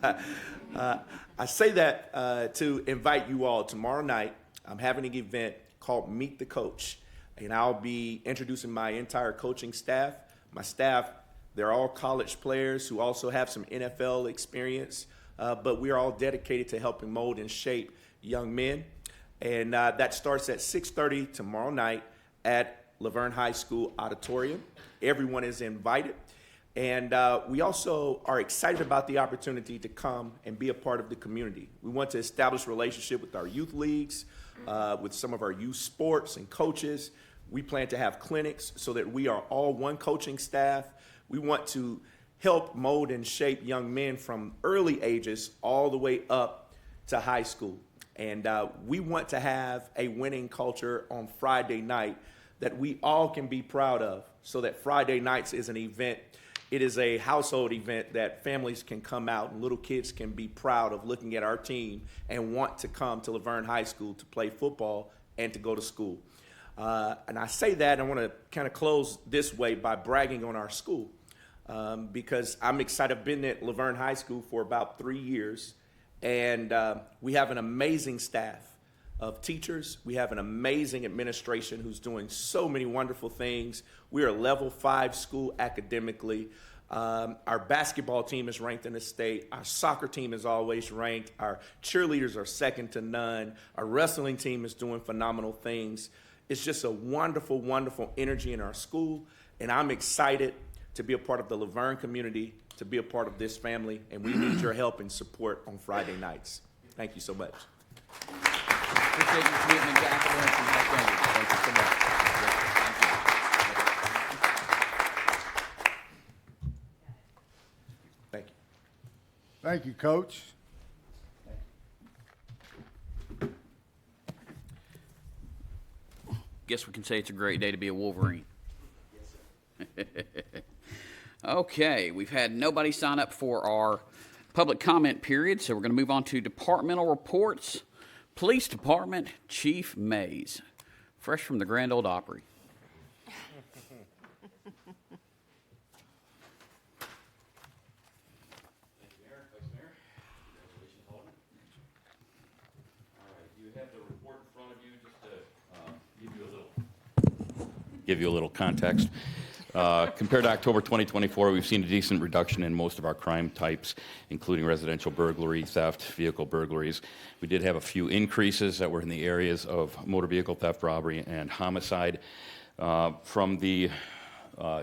Speaker 7: I say that to invite you all. Tomorrow night, I'm having an event called Meet the Coach, and I'll be introducing my entire coaching staff. My staff, they're all college players who also have some NFL experience, but we are all dedicated to helping mold and shape young men. And that starts at 6:30 tomorrow night at Laverne High School Auditorium. Everyone is invited. And we also are excited about the opportunity to come and be a part of the community. We want to establish a relationship with our youth leagues, with some of our youth sports and coaches. We plan to have clinics so that we are all one coaching staff. We want to help mold and shape young men from early ages all the way up to high school. And we want to have a winning culture on Friday night that we all can be proud of, so that Friday nights is an event. It is a household event that families can come out and little kids can be proud of looking at our team and want to come to Laverne High School to play football and to go to school. And I say that, I want to kind of close this way by bragging on our school, because I'm excited. I've been at Laverne High School for about 3 years, and we have an amazing staff of teachers. We have an amazing administration who's doing so many wonderful things. We are a level 5 school academically. Our basketball team is ranked in the state. Our soccer team is always ranked. Our cheerleaders are second to none. Our wrestling team is doing phenomenal things. It's just a wonderful, wonderful energy in our school, and I'm excited to be a part of the Laverne community, to be a part of this family, and we need your help and support on Friday nights. Thank you so much.
Speaker 1: Appreciate your commitment to academics and health standards. Thank you so much.
Speaker 7: Thank you.
Speaker 5: Thank you, Coach.
Speaker 1: Guess we can say it's a great day to be a Wolverine. Yes, sir. Okay, we've had nobody sign up for our public comment period, so we're going to move on to departmental reports. Police Department, Chief Mays, fresh from the Grand Ole Opry.
Speaker 8: Give you a little context. Compared to October 2024, we've seen a decent reduction in most of our crime types, including residential burglary, theft, vehicle burglaries. We did have a few increases that were in the areas of motor vehicle theft, robbery, and homicide. From the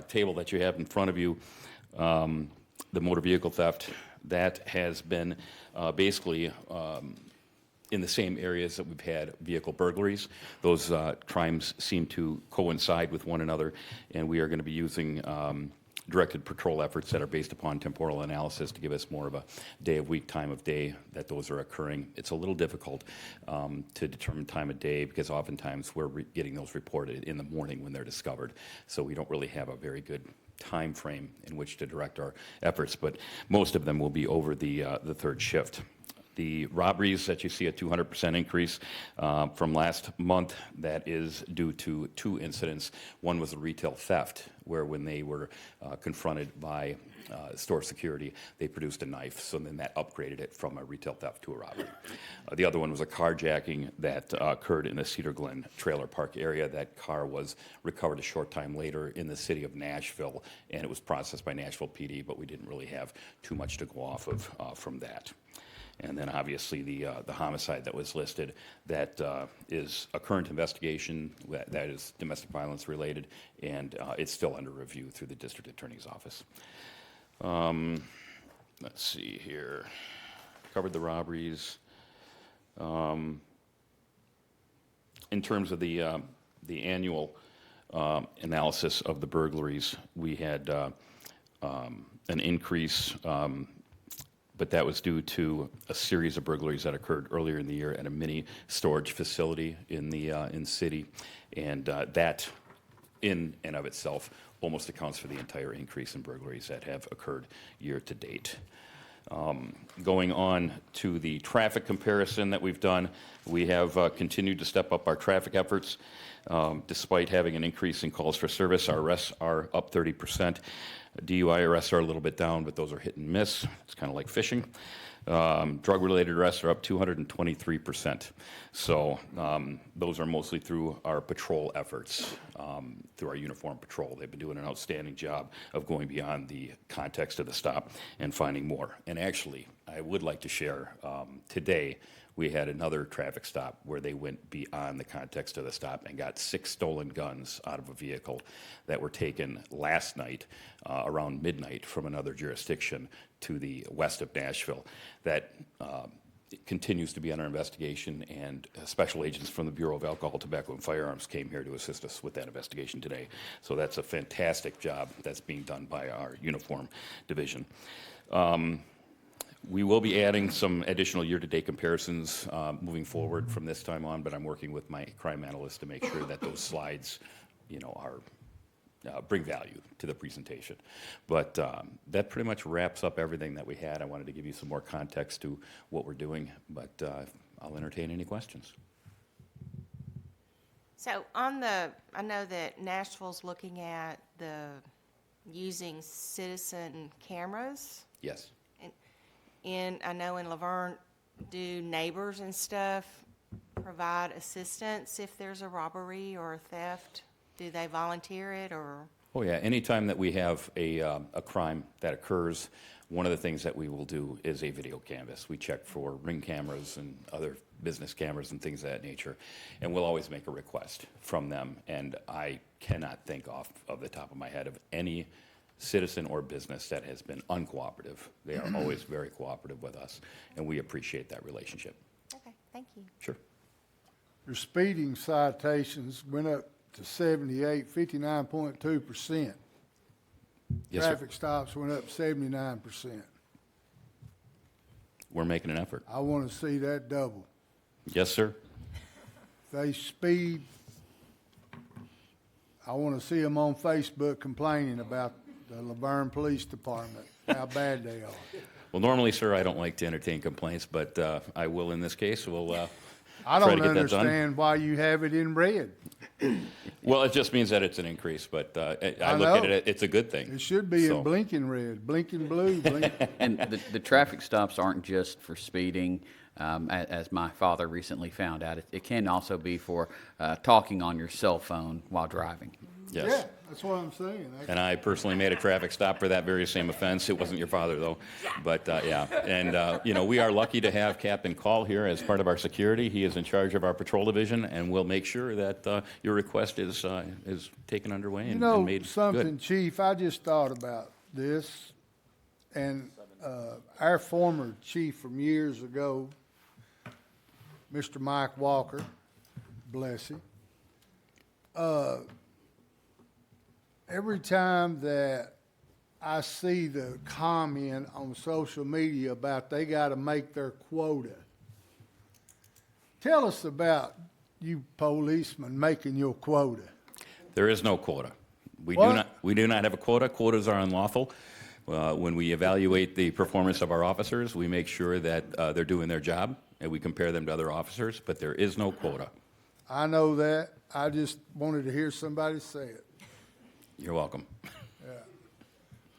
Speaker 8: table that you have in front of you, the motor vehicle theft, that has been basically in the same areas that we've had vehicle burglaries. Those crimes seem to coincide with one another, and we are going to be using directed patrol efforts that are based upon temporal analysis to give us more of a day of week, time of day that those are occurring. It's a little difficult to determine time of day because oftentimes we're getting those reported in the morning when they're discovered, so we don't really have a very good time frame in which to direct our efforts, but most of them will be over the third shift. The robberies that you see a 200% increase from last month, that is due to 2 incidents. One was a retail theft, where when they were confronted by store security, they produced a knife, so then that upgraded it from a retail theft to a robbery. The other one was a carjacking that occurred in the Cedar Glen trailer park area. That car was recovered a short time later in the city of Nashville, and it was processed by Nashville PD, but we didn't really have too much to go off of from that. And then obviously the homicide that was listed, that is a current investigation that is domestic violence related, and it's still under review through the district attorney's office. Let's see here. Covered the robberies. In terms of the annual analysis of the burglaries, we had an increase but that was due to a series of burglaries that occurred earlier in the year at a mini storage facility in the city, and that in and of itself almost accounts for the entire increase in burglaries that have occurred year to date. Going on to the traffic comparison that we've done, we have continued to step up our traffic efforts. Despite having an increase in calls for service, our arrests are up 30%. DUI arrests are a little bit down, but those are hit and miss. It's kind of like fishing. Drug-related arrests are up 223%. So those are mostly through our patrol efforts, through our uniform patrol. They've been doing an outstanding job of going beyond the context of the stop and finding more. And actually, I would like to share, today we had another traffic stop where they went beyond the context of the stop and got 6 stolen guns out of a vehicle that were taken last night around midnight from another jurisdiction to the west of Nashville. That continues to be under investigation, and special agents from the Bureau of Alcohol, Tobacco, and Firearms came here to assist us with that investigation today. So that's a fantastic job that's being done by our uniform division. We will be adding some additional year-to-date comparisons moving forward from this time on, but I'm working with my crime analyst to make sure that those slides, are bring value to the presentation. But that pretty much wraps up everything that we had. I wanted to give you some more context to what we're doing, but I'll entertain any questions.
Speaker 2: So I know that Nashville's looking at using citizen cameras.
Speaker 8: Yes.
Speaker 2: I know in Laverne, do neighbors and stuff provide assistance if there's a robbery or a theft? Do they volunteer it, or?
Speaker 8: Oh, yeah. Anytime that we have a crime that occurs, one of the things that we will do is a video canvass. We check for Ring cameras and other business cameras and things of that nature, and we'll always make a request from them. And I cannot think off of the top of my head of any citizen or business that has been uncooperative. They are always very cooperative with us, and we appreciate that relationship.
Speaker 2: Okay, thank you.
Speaker 8: Sure.
Speaker 5: Your speeding citations went up to 59.2%.
Speaker 8: Yes, sir.
Speaker 5: Traffic stops went up 79%.
Speaker 8: We're making an effort.
Speaker 5: I want to see that double.
Speaker 8: Yes, sir.
Speaker 5: They speed. I want to see them on Facebook complaining about the Laverne Police Department, how bad they are.
Speaker 8: Well, normally, sir, I don't like to entertain complaints, but I will in this case. We'll
Speaker 5: I
Speaker 8: try
Speaker 5: don't
Speaker 8: to get that done.
Speaker 5: understand why you have it in red.
Speaker 8: Well, it just means that it's an increase, but I look
Speaker 5: know.
Speaker 8: at it, it's a good thing.
Speaker 5: It should be
Speaker 8: So-
Speaker 5: in blinking red, blinking blue, blinking.
Speaker 1: And the traffic stops aren't just for speeding, as my father recently found out. It can also be for talking on your cell phone while driving.
Speaker 8: Yes.
Speaker 5: Yeah, that's what I'm saying.
Speaker 8: And I personally made a traffic stop for that very same offense. It wasn't your father, though. But, yeah. And, we are lucky to have Captain Call here as part of our security. He is in charge of our patrol division, and we'll make sure that your request is taken underway and made
Speaker 5: something,
Speaker 8: good.
Speaker 5: Chief, I just thought about this, and our former chief from years ago, Mr. Mike Walker, bless him, every time that I see the comment on social media about they got to make their quota, tell us about you policemen making your quota.
Speaker 8: There is no quota. We
Speaker 5: What?
Speaker 8: do not have a quota. Quotas are unlawful. When we evaluate the performance of our officers, we make sure that they're doing their job, and we compare them to other officers, but there is no quota.
Speaker 5: I know that. I just wanted to hear somebody say it.
Speaker 8: You're welcome.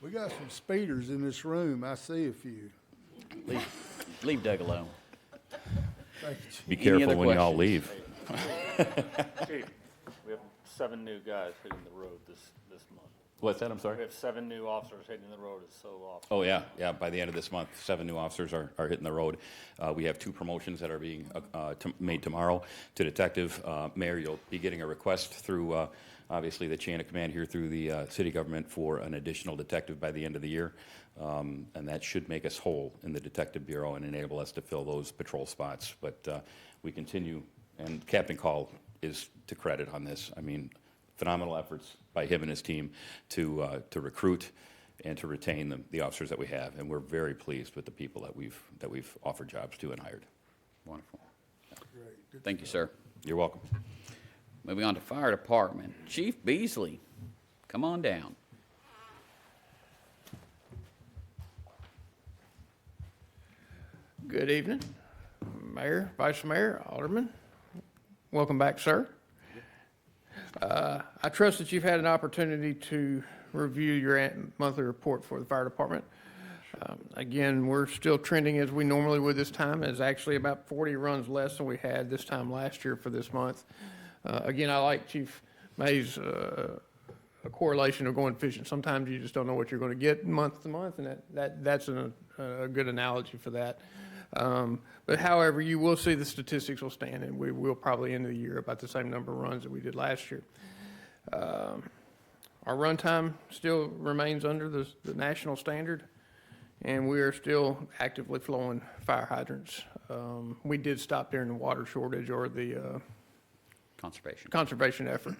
Speaker 5: We got some speeders in this room. I see a few.
Speaker 1: Leave Doug alone.
Speaker 5: Thank you, Chief.
Speaker 8: Be
Speaker 1: Any
Speaker 8: careful
Speaker 1: other
Speaker 8: when y'all
Speaker 1: questions?
Speaker 8: leave.
Speaker 9: Chief, we have 7 new guys hitting the road this month.
Speaker 8: What's that? I'm sorry?
Speaker 9: We have 7 new officers hitting the road. It's so awesome.
Speaker 8: Oh, yeah. By the end of this month, 7 new officers are hitting the road. We have 2 promotions that are being made tomorrow to detective. Mayor, you'll be getting a request through, obviously, the chain of command here through the city government for an additional detective by the end of the year. And that should make us whole in the detective bureau and enable us to fill those patrol spots. But we continue, and Captain Call is to credit on this. I mean, phenomenal efforts by him and his team to recruit, and to retain the officers that we have. And we're very pleased with the people that we've offered jobs to and hired.
Speaker 1: Wonderful.
Speaker 5: Great. Good
Speaker 1: Thank you, sir.
Speaker 8: You're welcome.
Speaker 1: Moving on to Fire Department. Chief Beasley, come on down.
Speaker 10: Good evening, Mayor, Vice Mayor, Aldermen. Welcome back, sir. I trust that you've had an opportunity to review your monthly report for the fire department. Again, we're still trending as we normally would this time. It's actually about 40 runs less than we had this time last year for this month. Again, I like Chief May's a correlation of going fishing. Sometimes you just don't know what you're going to get month to month, and that's a good analogy for that. But however, you will see the statistics will stand, and we will probably end the year about the same number of runs that we did last year. Our run time still remains under the national standard, and we are still actively flowing fire hydrants. We did stop during the water shortage or the conservation effort.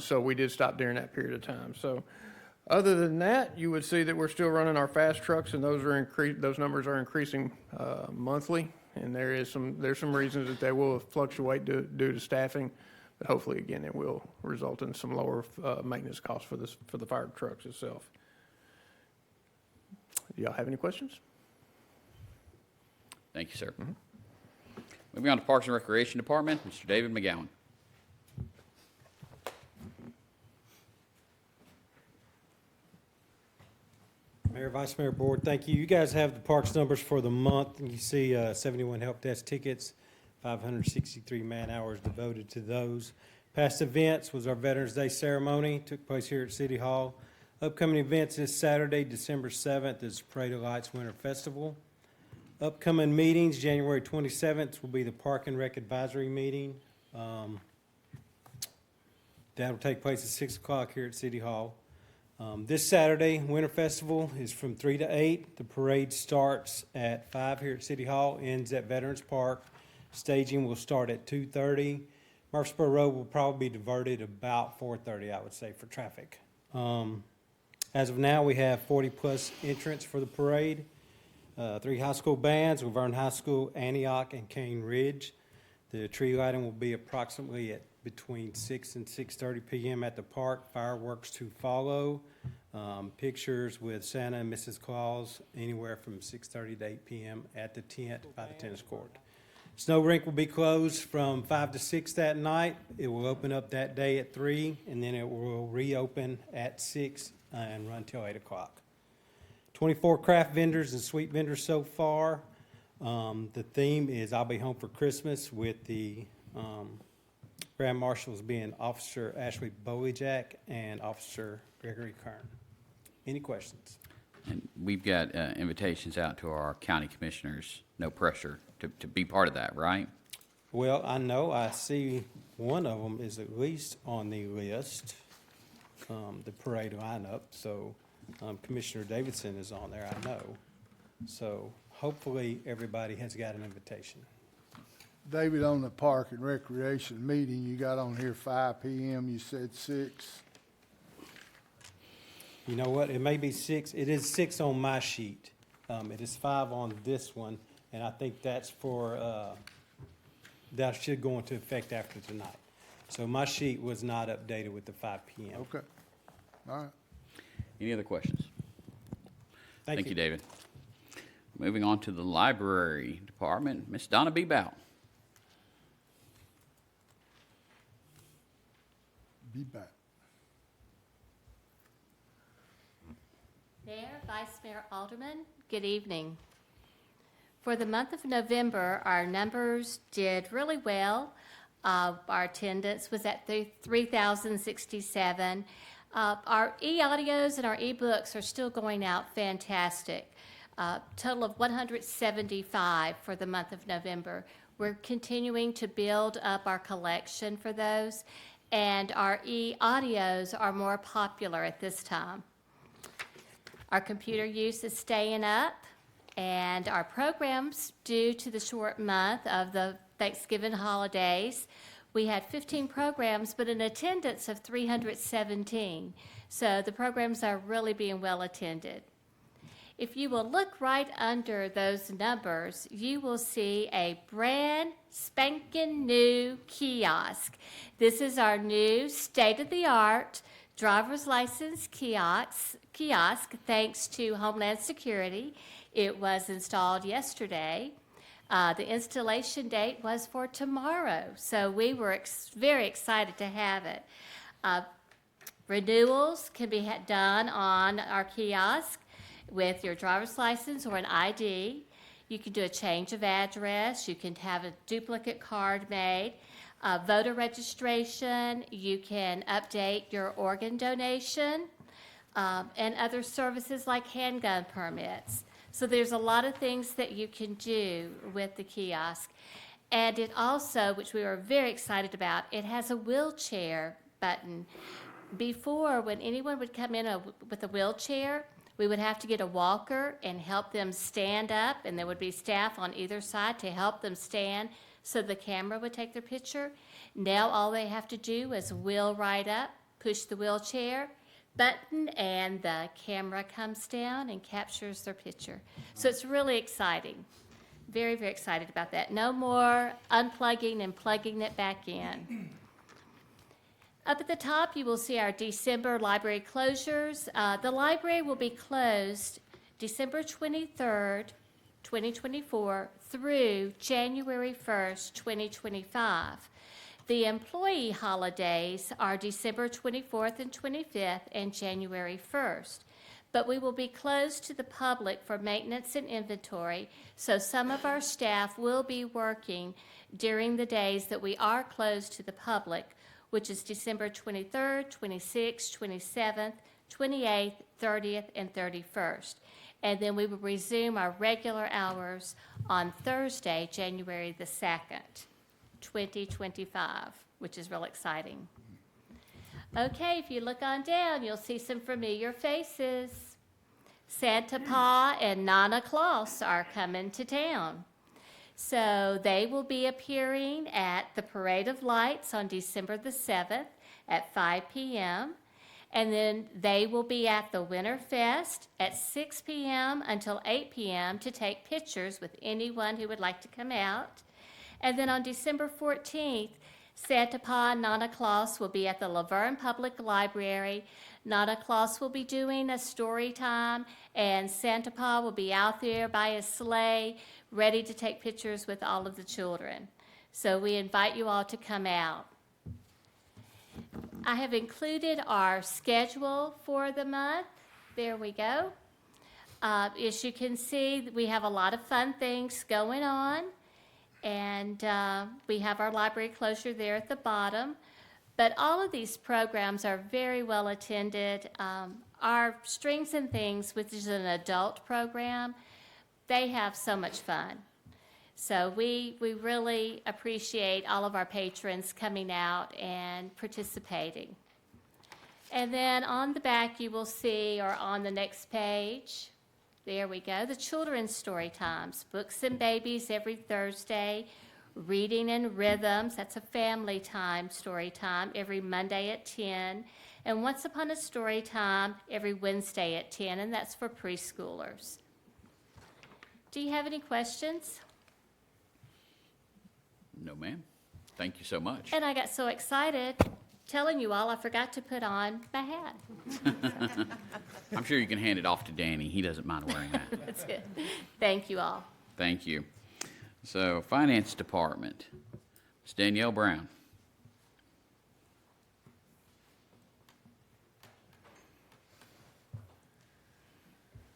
Speaker 10: So we did stop during that period of time. So other than that, you would see that we're still running our fast trucks, and those numbers are increasing monthly. And there's some reasons that they will fluctuate due to staffing, but hopefully again it will result in some lower maintenance costs for the fire trucks itself. Do y'all have any questions?
Speaker 1: Thank you, sir. Moving on to Parks and Recreation Department, Mr. David McGowan.
Speaker 11: Mayor, Vice Mayor, Board, thank you. You guys have the parks numbers for the month, and you see 71 help desk tickets, 563 man-hours devoted to those. Past events was our Veterans Day ceremony, took place here at City Hall. Upcoming events this Saturday, December 7th, is Parade of Lights Winter Festival. Upcoming meetings, January 27th will be the Park and Rec Advisory Meeting. That will take place at 6 o'clock here at City Hall. This Saturday, Winter Festival is from 3 to 8. The parade starts at 5 here at City Hall, ends at Veterans Park. Staging will start at 2:30. Murfreesboro Road will probably be diverted about 4:30, I would say, for traffic. As of now, we have 40-plus entrants for the parade. 3 high school bands, Laverne High School, Antioch, and Cane Ridge. The tree lighting will be approximately at between 6 and 6:30 p.m. at the park. Fireworks to follow. Pictures with Santa and Mrs. Claus anywhere from 6:30 to 8 p.m. at the tent by the tennis court. Snow rink will be closed from 5 to 6 that night. It will open up that day at 3, and then it will reopen at 6 and run till 8 o'clock. 24 craft vendors and sweet vendors so far. The theme is I'll Be Home for Christmas, with the Grand Marshals being Officer Ashley Bowleyjack and Officer Gregory Kern. Any questions?
Speaker 1: And we've got invitations out to our county commissioners, no pressure to be part of that, right?
Speaker 11: Well, I know, I see one of them is at least on the list, the parade lineup, so Commissioner Davidson is on there, I know. So hopefully everybody has got an invitation.
Speaker 5: David, on the Park and Recreation meeting, you got on here 5 p.m., you said 6.
Speaker 11: You know what, it may be 6, it is 6 on my sheet. It is 5 on this one, and I think that's for, that should go into effect after tonight. So my sheet was not updated with the 5 p.m.
Speaker 5: Okay, all right.
Speaker 1: Any other questions?
Speaker 11: Thank
Speaker 1: you, David. Moving on to the Library Department, Ms. Donna B. Bow.
Speaker 5: Be back.
Speaker 12: Mayor, Vice Mayor, Aldermen, good evening. For the month of November, our numbers did really well. Our attendance was at 3,067. Our e-audios and our e-books are still going out fantastic. Total of 175 for the month of November. We're continuing to build up our collection for those, and our e-audios are more popular at this time. Our computer use is staying up, and our programs, due to the short month of the Thanksgiving holidays, We had 15 programs, but an attendance of 317. So the programs are really being well attended. If you will look right under those numbers, you will see a brand spanking new kiosk. This is our new state-of-the-art driver's license kiosk, thanks to Homeland Security. It was installed yesterday. The installation date was for tomorrow, so we were very excited to have it. Renewals can be done on our kiosk with your driver's license or an ID. You can do a change of address. You can have a duplicate card made. Voter registration. You can update your organ donation and other services like handgun permits. So there's a lot of things that you can do with the kiosk. And it also, which we were very excited about, it has a wheelchair button. Before, when anyone would come in with a wheelchair, we would have to get a walker and help them stand up, and there would be staff on either side to help them stand so the camera would take their picture. Now all they have to do is wheel right up, push the wheelchair button, and the camera comes down and captures their picture. So it's really exciting. Very, very excited about that. No more unplugging and plugging it back in. Up at the top, you will see our December library closures. The library will be closed December 23rd, 2024 through January 1st, 2025. The employee holidays are December 24th and 25th and January 1st. But we will be closed to the public for maintenance and inventory, so some of our staff will be working during the days that we are closed to the public, which is December 23rd, 26th, 27th, 28th, 30th, and 31st. And then we will resume our regular hours on Thursday, January the 2nd, 2025, which is real exciting. Okay, if you look on down, you'll see some familiar faces. Santa Pa and Nana Claus are coming to town. So they will be appearing at the Parade of Lights on December the 7th at 5 p.m. And then they will be at the Winterfest at 6 p.m. until 8 p.m. to take pictures with anyone who would like to come out. And then on December 14th, Santa Pa and Nana Claus will be at the Laverne Public Library. Nana Claus will be doing a story time, and Santa Pa will be out there by his sleigh, ready to take pictures with all of the children. So we invite you all to come out. I have included our schedule for the month. There we go. As you can see, we have a lot of fun things going on. And we have our library closure there at the bottom. But all of these programs are very well attended. Our Strings and Things, which is an adult program, they have so much fun. So we really appreciate all of our patrons coming out and participating. And then on the back you will see, or on the next page, there we go, the children's story times. Books and Babies every Thursday. Reading and Rhythms, that's a family time, story time, every Monday at 10. And Once Upon a Story Time every Wednesday at 10, and that's for preschoolers. Do you have any questions?
Speaker 1: No, ma'am. Thank you so much.
Speaker 12: And I got so excited telling you all, I forgot to put on my hat.
Speaker 1: I'm sure you can hand it off to Danny. He doesn't mind wearing that.
Speaker 12: That's good. Thank you all.
Speaker 1: Thank you. So, Finance Department, Ms. Danielle Brown.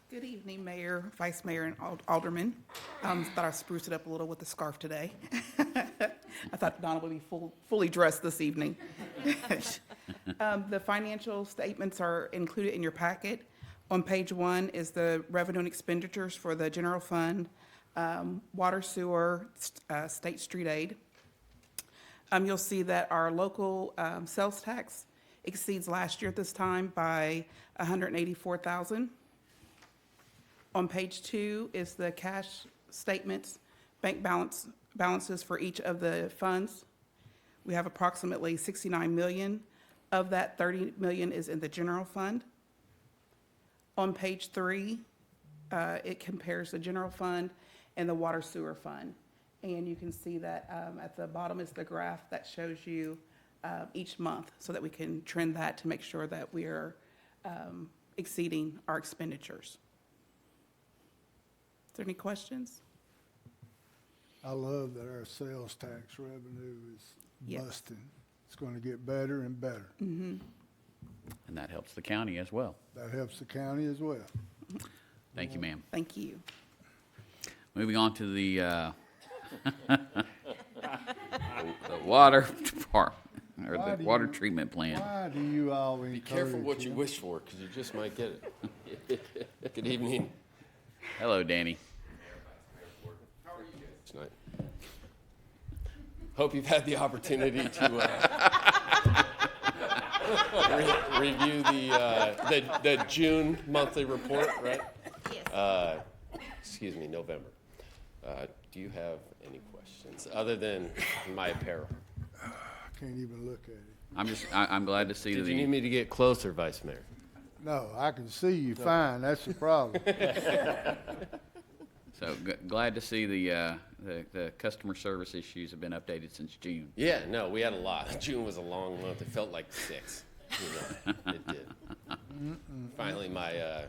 Speaker 13: Good evening, Mayor, Vice Mayor, and Aldermen. Thought I'd spruce it up a little with the scarf today. I thought Donna would be fully dressed this evening. The financial statements are included in your packet. On page 1 is the revenue and expenditures for the general fund, water, sewer, state street aid. You'll see that our local sales tax exceeds last year at this time by $184,000. On page 2 is the cash statements, bank balances for each of the funds. We have approximately 69 million. Of that, 30 million is in the general fund. On page 3, it compares the general fund and the water sewer fund. And you can see that at the bottom is the graph that shows you each month so that we can trend that to make sure that we are exceeding our expenditures. Is there any questions?
Speaker 5: I love that our sales tax revenue is
Speaker 13: Yes.
Speaker 5: busting. It's going to get better and better.
Speaker 1: And that helps the county as well.
Speaker 5: That helps the county as well.
Speaker 1: Thank you, ma'am.
Speaker 13: Thank you.
Speaker 1: Moving on to the water department, or
Speaker 5: Why
Speaker 1: the
Speaker 5: do
Speaker 1: water
Speaker 5: you-
Speaker 1: treatment plant.
Speaker 5: Why do you all encourage
Speaker 14: Be careful what you
Speaker 5: him?
Speaker 14: wish for, because you just might get it. Good evening.
Speaker 1: Hello, Danny.
Speaker 14: Tonight. Hope you've had the opportunity to review the June monthly report, right?
Speaker 12: Yes.
Speaker 14: Excuse me, November. Do you have any questions other than my apparel?
Speaker 5: I can't even look at it.
Speaker 1: I'm glad to see
Speaker 14: Did you need me to get closer, Vice Mayor?
Speaker 5: No, I can see you fine. That's the problem.
Speaker 1: So glad to see the customer service issues have been updated since June.
Speaker 14: Yeah, no, we had a lot. June was a long month. It felt like 6. You know, it did. Finally, my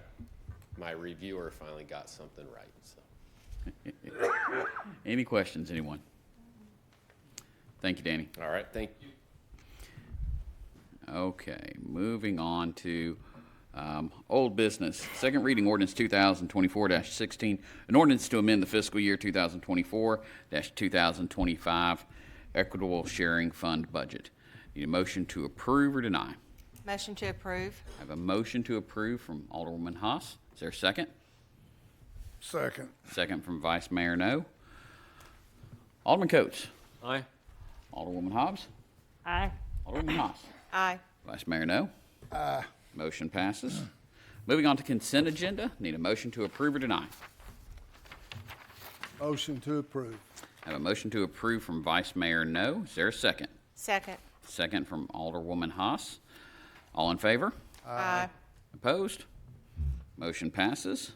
Speaker 14: reviewer finally got something right. So.
Speaker 1: Any questions, anyone? Thank you, Danny.
Speaker 14: All right, thank you.
Speaker 1: Okay, moving on to old business. Second reading ordinance 2024-16, an ordinance to amend the fiscal year 2024-2025 equitable sharing fund budget. Need a motion to approve or deny?
Speaker 2: Motion to approve.
Speaker 1: I have a motion to approve from Alderwoman Haas. Is there a second?
Speaker 5: Second.
Speaker 1: Second from Vice Mayor No. Alderman Coates.
Speaker 14: Aye.
Speaker 1: Alderwoman Hobbs.
Speaker 12: Aye.
Speaker 1: Alderwoman Haas.
Speaker 2: Aye.
Speaker 1: Vice Mayor No.
Speaker 5: Aye.
Speaker 1: Motion passes. Moving on to consent agenda. Need a motion to approve or deny?
Speaker 5: Motion to approve.
Speaker 1: I have a motion to approve from Vice Mayor No. Is there a second?
Speaker 2: Second.
Speaker 1: Second from Alderwoman Haas. All in favor?
Speaker 2: Aye.
Speaker 1: Opposed? Motion passes.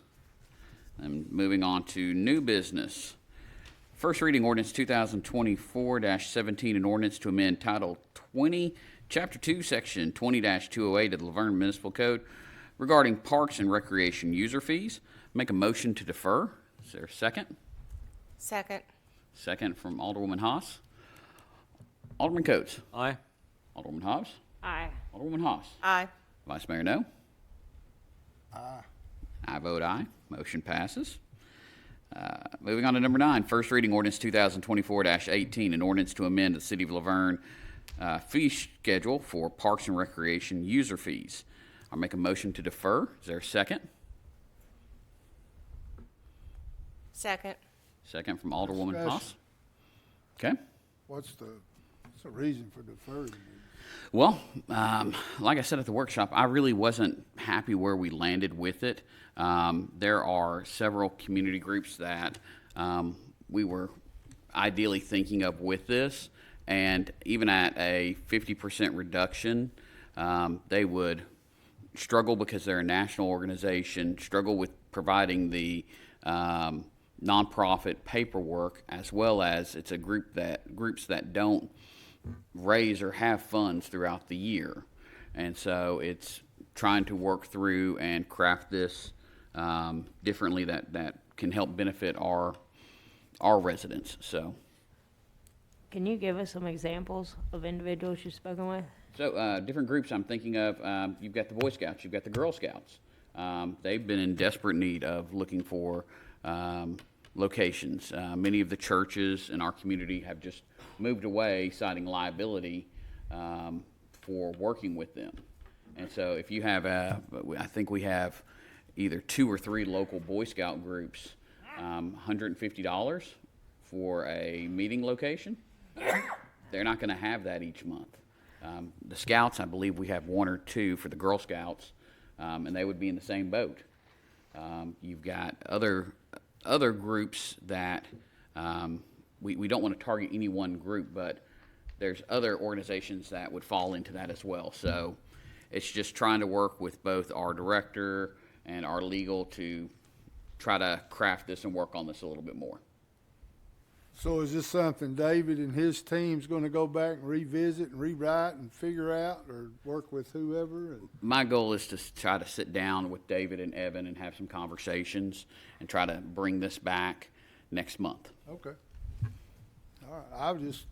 Speaker 1: And moving on to new business. First reading ordinance 2024-17, an ordinance to amend Title 20, Chapter 2, Section 20-208 of the Laverne Municipal Code regarding parks and recreation user fees. Make a motion to defer. Is there a second?
Speaker 2: Second.
Speaker 1: Second from Alderwoman Haas. Alderman Coates.
Speaker 14: Aye.
Speaker 1: Alderwoman Hobbs.
Speaker 12: Aye.
Speaker 1: Alderwoman Haas.
Speaker 2: Aye.
Speaker 1: Vice Mayor No.
Speaker 5: Aye.
Speaker 1: I vote aye. Motion passes. Moving on to number 9, first reading ordinance 2024-18, an ordinance to amend the City of Laverne fee schedule for parks and recreation user fees. I'll make a motion to defer. Is there a second?
Speaker 2: Second.
Speaker 1: Second from Alderwoman
Speaker 5: Discussion.
Speaker 1: Haas. Okay.
Speaker 5: What's the reason for deferring?
Speaker 1: Well, like I said at the workshop, I really wasn't happy where we landed with it. There are several community groups that we were ideally thinking of with this, and even at a 50% reduction, they would struggle because they're a national organization, struggle with providing the nonprofit paperwork, as well as it's a groups that don't raise or have funds throughout the year. And so it's trying to work through and craft this differently that can help benefit our residents. So
Speaker 15: Can you give us some examples of individuals you've spoken with?
Speaker 1: So different groups I'm thinking of, you've got the Boy Scouts, you've got the Girl Scouts. They've been in desperate need of looking for locations. Many of the churches in our community have just moved away, citing liability for working with them. And so if you have, I think we have either 2 or 3 local Boy Scout groups, $150 for a meeting location. They're not going to have that each month. The Scouts, I believe we have 1 or 2 for the Girl Scouts, and they would be in the same boat. You've got other groups that we don't want to target any one group, but there's other organizations that would fall into that as well. So it's just trying to work with both our director and our legal to try to craft this and work on this a little bit more.
Speaker 5: So is this something David and his team's gonna go back and revisit and rewrite and figure out, or work with whoever?
Speaker 1: My goal is to try to sit down with David and Evan and have some conversations and try to bring this back next month.
Speaker 5: Okay. All right, I just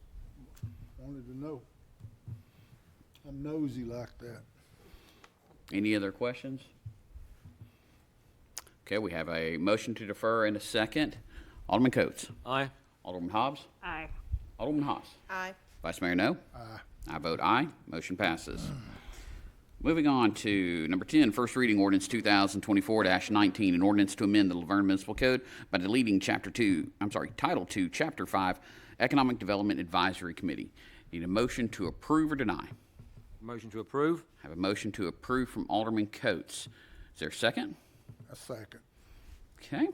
Speaker 5: wanted to know. I'm nosy like that.
Speaker 1: Any other questions? Okay, we have a motion to defer and a second. Alderman Coates.
Speaker 11: Aye.
Speaker 1: Alderman Hobbs.
Speaker 15: Aye.
Speaker 1: Alderman Haas.
Speaker 2: Aye.
Speaker 1: Vice Mayor No.
Speaker 5: Aye.
Speaker 1: I vote aye. Motion passes. Moving on to number 10, first reading ordinance 2024-19, an ordinance to amend the Laverne Municipal Code by deleting Title 2, Chapter 5, Economic Development Advisory Committee. Need a motion to approve or deny?
Speaker 11: Motion to approve?
Speaker 1: Have a motion to approve from Alderman Coates. Is there a second?
Speaker 5: A second.
Speaker 1: Okay,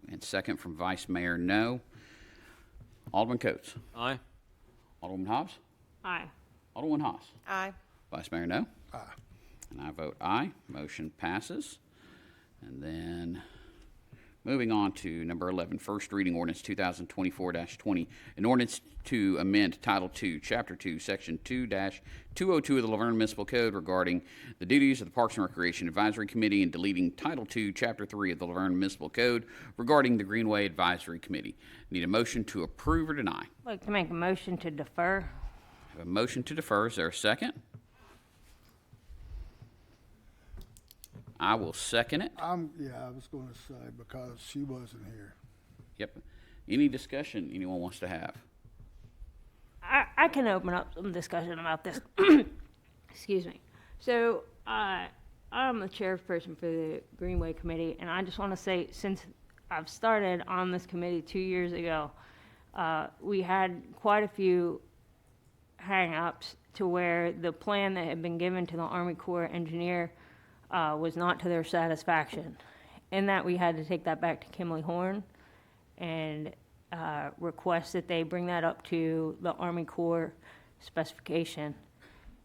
Speaker 1: and second from Vice Mayor No. Alderman Coates.
Speaker 11: Aye.
Speaker 1: Alderman Hobbs.
Speaker 15: Aye.
Speaker 1: Alderman Haas.
Speaker 2: Aye.
Speaker 1: Vice Mayor No.
Speaker 5: Aye.
Speaker 1: And I vote aye. Motion passes. And then moving on to number 11, first reading ordinance 2024-20, an ordinance to amend Title 2, Chapter 2, Section 2-202 of the Laverne Municipal Code regarding the duties of the Parks and Recreation Advisory Committee and deleting Title 2, Chapter 3 of the Laverne Municipal Code regarding the Greenway Advisory Committee. Need a motion to approve or deny?
Speaker 15: I'd like to make a motion to defer.
Speaker 1: Have a motion to defer. Is there a second? I will second it.
Speaker 5: I was gonna say, because she wasn't here.
Speaker 1: Yep. Any discussion anyone wants to have?
Speaker 15: I can open up some discussion about this. Excuse me. So, I'm the chairperson for the Greenway Committee, and I just want to say, since I've started on this committee 2 years ago, we had quite a few hang-ups to where the plan that had been given to the Army Corps engineer was not to their satisfaction. In that, we had to take that back to Kimley Horn and request that they bring that up to the Army Corps specification.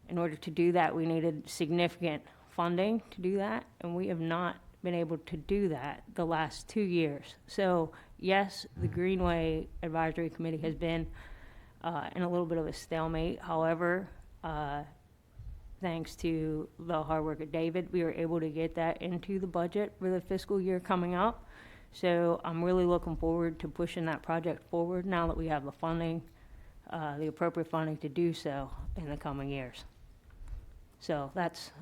Speaker 15: In order to do that, we needed significant funding to do that, and we have not been able to do that the last 2 years. So, yes, the Greenway Advisory Committee has been in a little bit of a stalemate. However, thanks to the hard work of David, we were able to get that into the budget for the fiscal year coming up. So I'm really looking forward to pushing that project forward now that we have the funding, the appropriate funding to do so in the coming years. So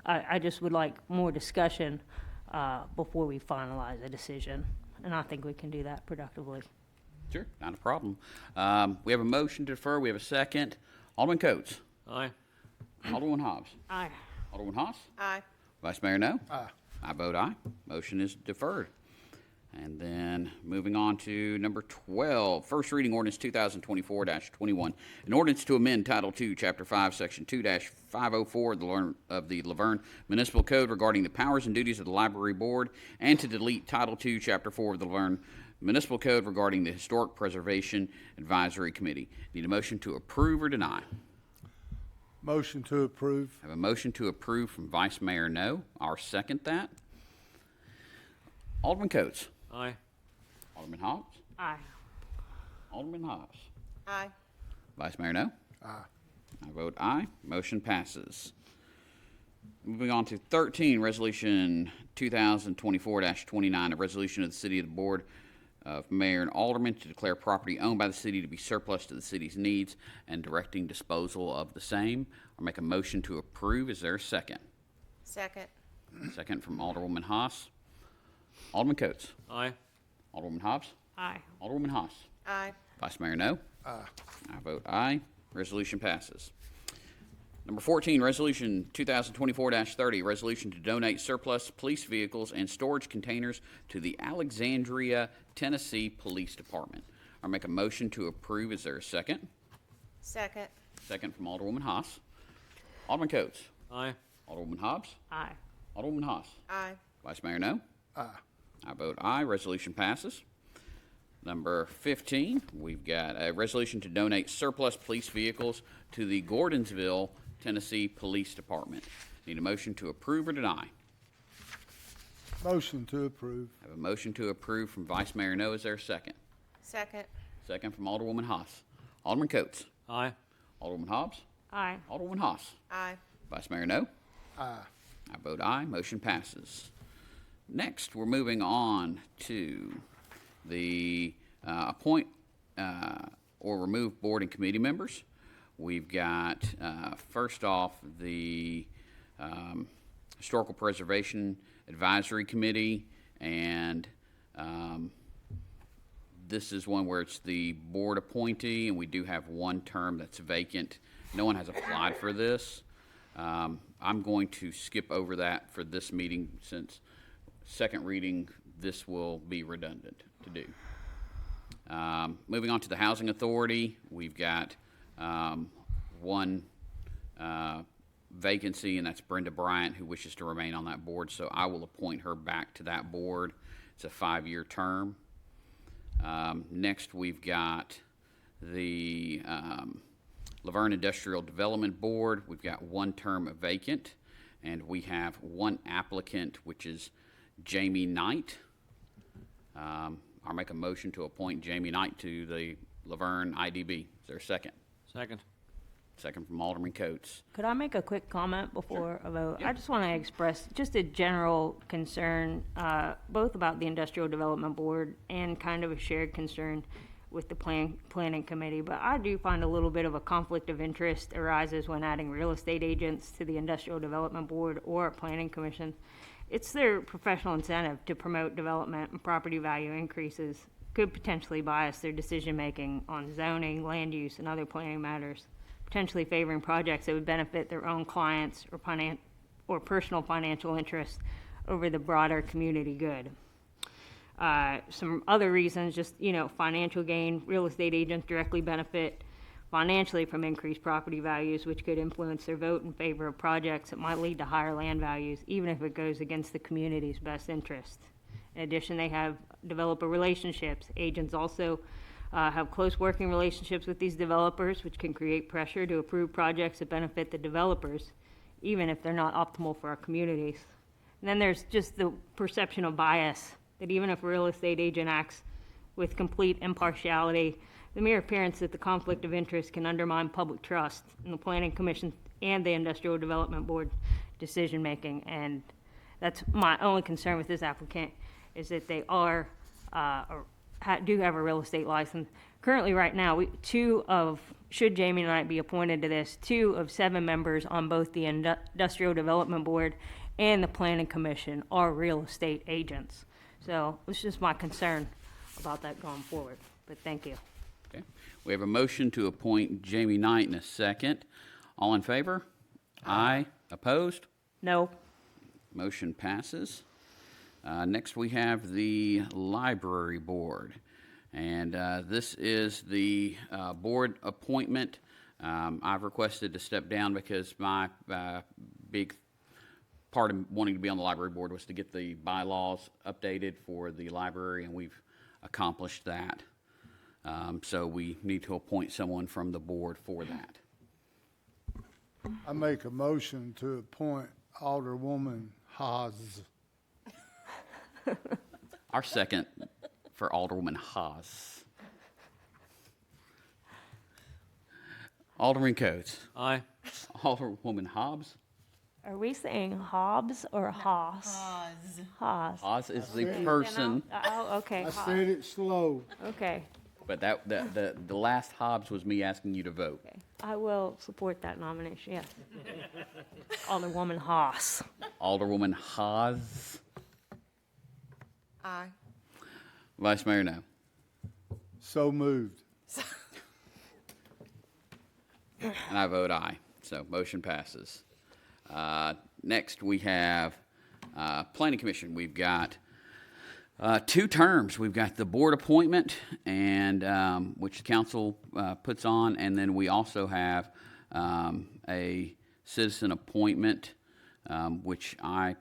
Speaker 15: I just would like more discussion before we finalize a decision, and I think we can do that productively.
Speaker 1: Sure, not a problem. We have a motion to defer. We have a second. Alderman Coates.
Speaker 11: Aye.
Speaker 1: Alderman Hobbs.
Speaker 15: Aye.
Speaker 1: Alderman Haas.
Speaker 2: Aye.
Speaker 1: Vice Mayor No.
Speaker 5: Aye.
Speaker 1: I vote aye. Motion is deferred. And then moving on to number 12, first reading ordinance 2024-21, an ordinance to amend Title 2, Chapter 5, Section 2-504 of the Laverne Municipal Code regarding the powers and duties of the Library Board, and to delete Title 2, Chapter 4 of the Laverne Municipal Code regarding the Historic Preservation Advisory Committee. Need a motion to approve or deny?
Speaker 5: Motion to approve.
Speaker 1: I have a motion to approve from Vice Mayor No. I'll second that. Alderman Coates.
Speaker 11: Aye.
Speaker 1: Alderman Hobbs.
Speaker 15: Aye.
Speaker 1: Alderman Hobbs.
Speaker 2: Aye.
Speaker 1: Vice Mayor No.
Speaker 5: Aye.
Speaker 1: I vote aye. Motion passes. Moving on to 13, Resolution 2024-29, a resolution of the City of the Board of Mayor and Aldermen to declare property owned by the city to be surplus to the city's needs and directing disposal of the same. I'll make a motion to approve. Is there a second?
Speaker 2: Second.
Speaker 1: Second from Alderwoman Haas. Alderman Coates.
Speaker 11: Aye.
Speaker 1: Alderwoman Hobbs.
Speaker 15: Aye.
Speaker 1: Alderwoman Haas.
Speaker 2: Aye.
Speaker 1: Vice Mayor No.
Speaker 5: Aye.
Speaker 1: I vote aye. Resolution passes. Number 14, Resolution 2024-30, resolution to donate surplus police vehicles and storage containers to the Alexandria, Tennessee Police Department. I'll make a motion to approve. Is there a second?
Speaker 2: Second.
Speaker 1: Second from Alderwoman Haas. Alderman Coates.
Speaker 11: Aye.
Speaker 1: Alderwoman Hobbs.
Speaker 15: Aye.
Speaker 1: Alderwoman Haas.
Speaker 2: Aye.
Speaker 1: Vice Mayor No.
Speaker 5: Aye.
Speaker 1: I vote aye. Resolution passes. Number 15, we've got a resolution to donate surplus police vehicles to the Gordonsville, Tennessee Police Department. Need a motion to approve or deny?
Speaker 5: Motion to approve.
Speaker 1: I have a motion to approve from Vice Mayor No. Is there a second?
Speaker 2: Second.
Speaker 1: Second from Alderwoman Haas. Alderman Coates.
Speaker 11: Aye.
Speaker 1: Alderwoman Hobbs.
Speaker 15: Aye.
Speaker 1: Alderwoman Haas.
Speaker 2: Aye.
Speaker 1: Vice Mayor No.
Speaker 5: Aye.
Speaker 1: I vote aye. Motion passes. Next, we're moving on to the appoint or remove board and committee members. We've got, first off, the Historical Preservation Advisory Committee, and this is one where it's the board appointee, and we do have one term that's vacant. No one has applied for this. I'm going to skip over that for this meeting since second reading, this will be redundant to do. Moving on to the Housing Authority, we've got one vacancy, and that's Brenda Bryant, who wishes to remain on that board, so I will appoint her back to that board. It's a 5-year term. Next, we've got the Laverne Industrial Development Board. We've got one term vacant, and we have one applicant, which is Jamie Knight. I'll make a motion to appoint Jamie Knight to the Laverne IDB. Is there a second?
Speaker 11: Second.
Speaker 1: Second from Alderman Coates.
Speaker 15: Could I make a quick comment before a vote?
Speaker 1: Yeah.
Speaker 15: I just want to express just a general concern, both about the Industrial Development Board and kind of a shared concern with the planning committee. But I do find a little bit of a conflict of interest arises when adding real estate agents to the Industrial Development Board or a planning commission. It's their professional incentive to promote development, and property value increases could potentially bias their decision-making on zoning, land use, and other planning matters, potentially favoring projects that would benefit their own clients or personal financial interests over the broader community good. Some other reasons, just, financial gain. Real estate agents directly benefit financially from increased property values, which could influence their vote in favor of projects that might lead to higher land values, even if it goes against the community's best interest. In addition, they have developer relationships. Agents also have close working relationships with these developers, which can create pressure to approve projects that benefit the developers, even if they're not optimal for our communities. And then there's just the perception of bias, that even if a real estate agent acts with complete impartiality, the mere appearance that the conflict of interest can undermine public trust in the Planning Commission and the Industrial Development Board decision-making. And that's my only concern with this applicant, is that they are, do have a real estate license. Currently, right now, should Jamie Knight be appointed to this, 2 of 7 members on both the Industrial Development Board and the Planning Commission are real estate agents. So it's just my concern about that going forward. But thank you.
Speaker 1: Okay. We have a motion to appoint Jamie Knight in a second. All in favor? Aye. Opposed?
Speaker 15: No.
Speaker 1: Motion passes. Next, we have the Library Board. And this is the board appointment. I've requested to step down because my big part of wanting to be on the library board was to get the bylaws updated for the library, and we've accomplished that. So we need to appoint someone from the board for that.
Speaker 5: I make a motion to appoint Alderwoman Haas.
Speaker 1: Our second for Alderwoman Haas. Alderman Coates.
Speaker 11: Aye.
Speaker 1: Alderwoman Hobbs.
Speaker 15: Are we saying Hobbs or Haas?
Speaker 2: Haas.
Speaker 15: Haas.
Speaker 1: Haas is the person,
Speaker 15: Oh, okay.
Speaker 5: I
Speaker 15: Haas.
Speaker 5: said it slow.
Speaker 15: Okay.
Speaker 1: but the last Hobbs was me asking you to vote.
Speaker 15: Okay. I will support that nomination, yes. Alderwoman Haas.
Speaker 1: Alderwoman Haas.
Speaker 2: Aye.
Speaker 1: Vice Mayor No.
Speaker 5: So moved.
Speaker 1: And I vote aye. So motion passes. Next, we have Planning Commission. We've got 2 terms. We've got the board appointment, and which the council puts on, and then we also have a citizen appointment, which I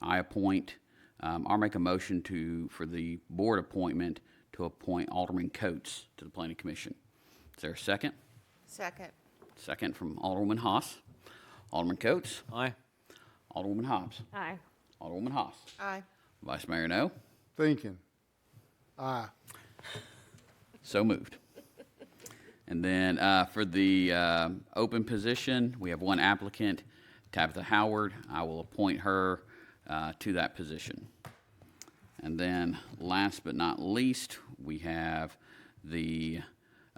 Speaker 1: appoint. I'll make a motion for the board appointment to appoint Alderman Coates to the Planning Commission. Is there a second?
Speaker 2: Second.
Speaker 1: Second from Alderwoman Haas. Alderman Coates.
Speaker 11: Aye.
Speaker 1: Alderwoman Hobbs.
Speaker 15: Aye.
Speaker 1: Alderwoman Haas.
Speaker 2: Aye.
Speaker 1: Vice Mayor No.
Speaker 5: Thinking. Aye.
Speaker 1: So moved. And then for the open position, we have one applicant, Tabitha Howard. I will appoint her to that position. And then last but not least, we have the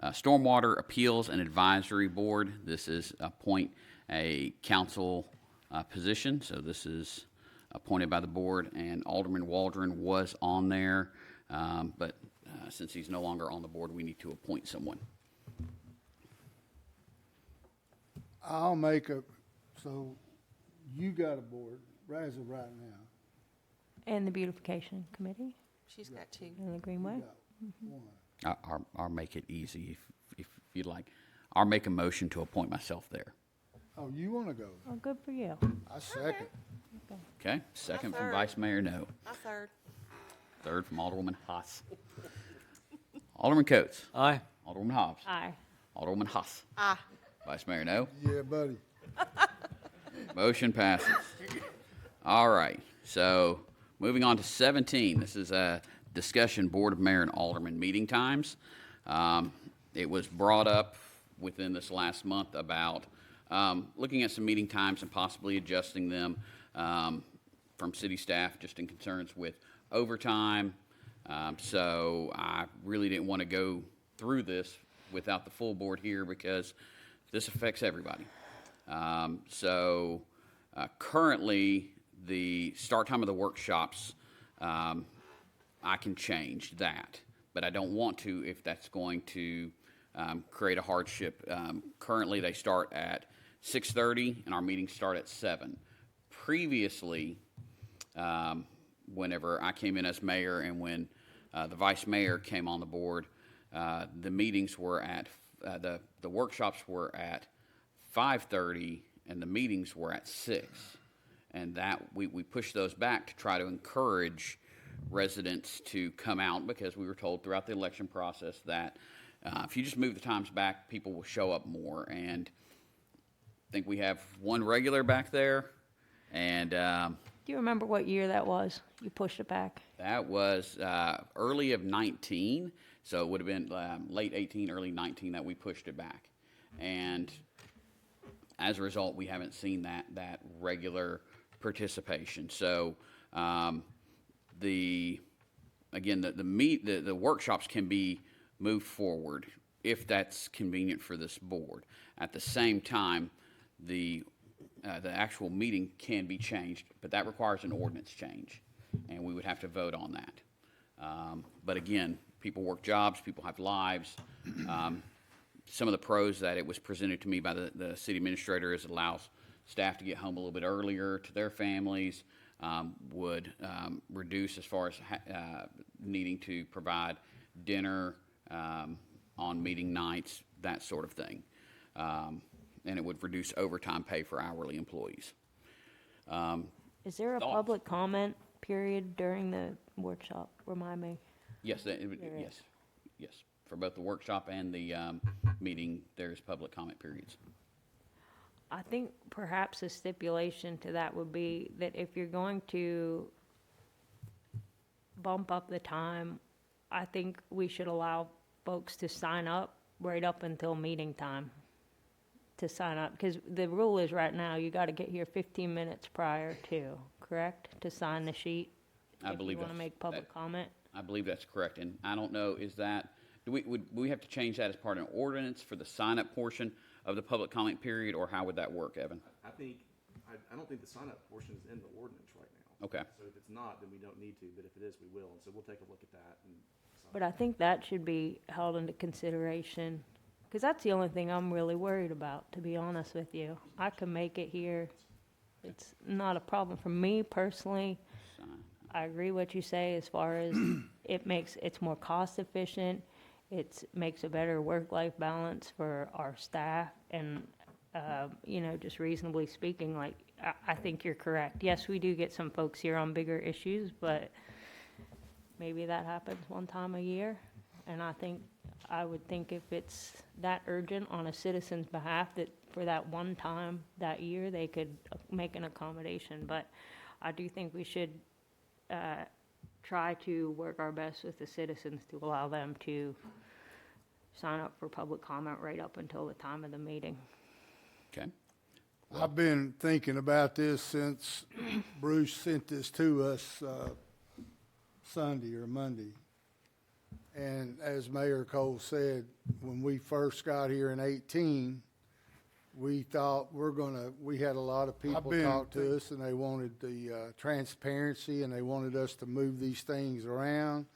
Speaker 1: Stormwater Appeals and Advisory Board. This is appoint a council position, so this is appointed by the board, and Alderman Waldron was on there, but since he's no longer on the board, we need to appoint someone.
Speaker 5: I'll make so you got a board, as of right now.
Speaker 15: And the beautification committee
Speaker 2: She's got two.
Speaker 15: and the Greenway.
Speaker 5: You got one.
Speaker 1: I'll make it easy if you'd like. I'll make a motion to appoint myself there.
Speaker 5: Oh, you want to go?
Speaker 15: Oh, good for you.
Speaker 5: I second.
Speaker 1: Okay, second from
Speaker 2: third.
Speaker 1: Vice Mayor No.
Speaker 2: I third.
Speaker 1: Third from Alderwoman Haas. Alderman Coates.
Speaker 11: Aye.
Speaker 1: Alderwoman Hobbs.
Speaker 15: Aye.
Speaker 1: Alderwoman Haas.
Speaker 2: Aye.
Speaker 1: Vice Mayor No.
Speaker 5: Yeah, buddy.
Speaker 1: Motion passes. All right, so moving on to 17. This is a discussion Board of Mayor and Alderman meeting times. It was brought up within this last month about looking at some meeting times and possibly adjusting them from city staff just in concerns with overtime. So I really didn't want to go through this without the full board here because this affects everybody. Currently, the start time of the workshops, I can change that, but I don't want to if that's going to create a hardship. Currently, they start at 6:30 and our meetings start at 7. Previously, whenever I came in as mayor and when the vice mayor came on the board, the meetings were at, the workshops were at 5:30 and the meetings were at 6. And that, we pushed those back to try to encourage residents to come out because we were told throughout the election process that if you just move the times back, people will show up more. And I think we have one regular back there. And
Speaker 15: Do you remember what year that was? You pushed it back?
Speaker 1: that was early of 19. So it would have been late 18, early 19 that we pushed it back. And as a result, we haven't seen that regular participation. So the workshops can be moved forward if that's convenient for this board. At the same time, the actual meeting can be changed, but that requires an ordinance change, and we would have to vote on that. But again, people work jobs, people have lives. Some of the pros that it was presented to me by the city administrator is it allows staff to get home a little bit earlier to their families, would reduce as far as needing to provide dinner on meeting nights, that sort of thing. And it would reduce overtime pay for hourly employees.
Speaker 15: Is there a
Speaker 1: Thoughts?
Speaker 15: public comment period during the workshop? Remind me.
Speaker 1: Yes,
Speaker 15: There is.
Speaker 1: yes. For both the workshop and the meeting, there's public comment periods.
Speaker 15: I think perhaps a stipulation to that would be that if you're going to bump up the time, I think we should allow folks to sign up right up until meeting time to sign up. Because the rule is right now, you got to get here 15 minutes prior to, correct? To sign the sheet?
Speaker 1: I believe
Speaker 15: If you want to
Speaker 1: that's-
Speaker 15: make public comment?
Speaker 1: I believe that's correct, and I don't know, is that, would we have to change that as part of an ordinance for the sign-up portion of the public comment period, or how would that work, Evan?
Speaker 16: I don't think the sign-up portion is in the ordinance right now.
Speaker 1: Okay.
Speaker 16: So if it's not, then we don't need to, but if it is, we will, and so we'll take a look at that and.
Speaker 15: But I think that should be held into consideration, because that's the only thing I'm really worried about, to be honest with you. I can make it here. It's not a problem for me personally. I agree what you say as far as it's more cost efficient. It makes a better work-life balance for our staff, and just reasonably speaking, like, I think you're correct. Yes, we do get some folks here on bigger issues, but maybe that happens one time a year. And I would think if it's that urgent on a citizen's behalf, that for that one time that year, they could make an accommodation. But I do think we should try to work our best with the citizens to allow them to sign up for public comment right up until the time of the meeting.
Speaker 1: Okay.
Speaker 5: I've been thinking about this since Bruce sent this to us Sunday or Monday. And as Mayor Cole said, when we first got here in 18, we thought we had a lot of people talk to us, and they wanted the transparency, and they wanted us to move these things around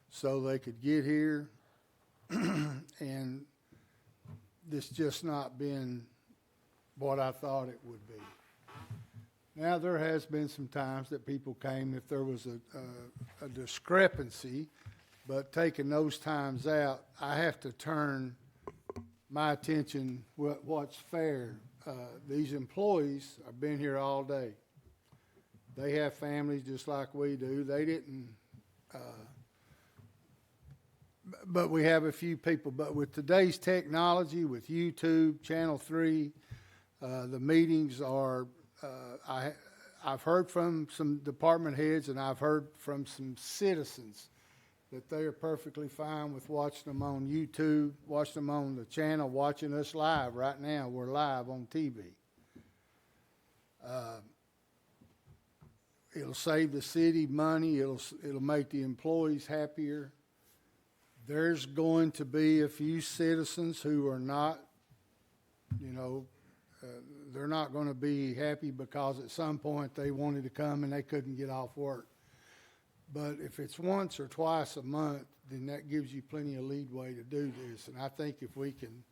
Speaker 5: so they could get here. And this just not been what I thought it would be. Now, there has been some times that people came if there was a discrepancy, but taking those times out, I have to turn my attention what's fair. These employees have been here all day. They have families just like we do. They didn't, but we have a few people. But with today's technology, with YouTube, Channel 3, the meetings are, I've heard from some department heads and I've heard from some citizens that they are perfectly fine with watching them on YouTube, watching them on the channel, watching us live. Right now, we're live on TV. It'll save the city money. It'll make the employees happier. There's going to be a few citizens who are not, they're not going to be happy because at some point they wanted to come and they couldn't get off work. But if it's once or twice a month, then that gives you plenty of leeway to do this. And I think if we can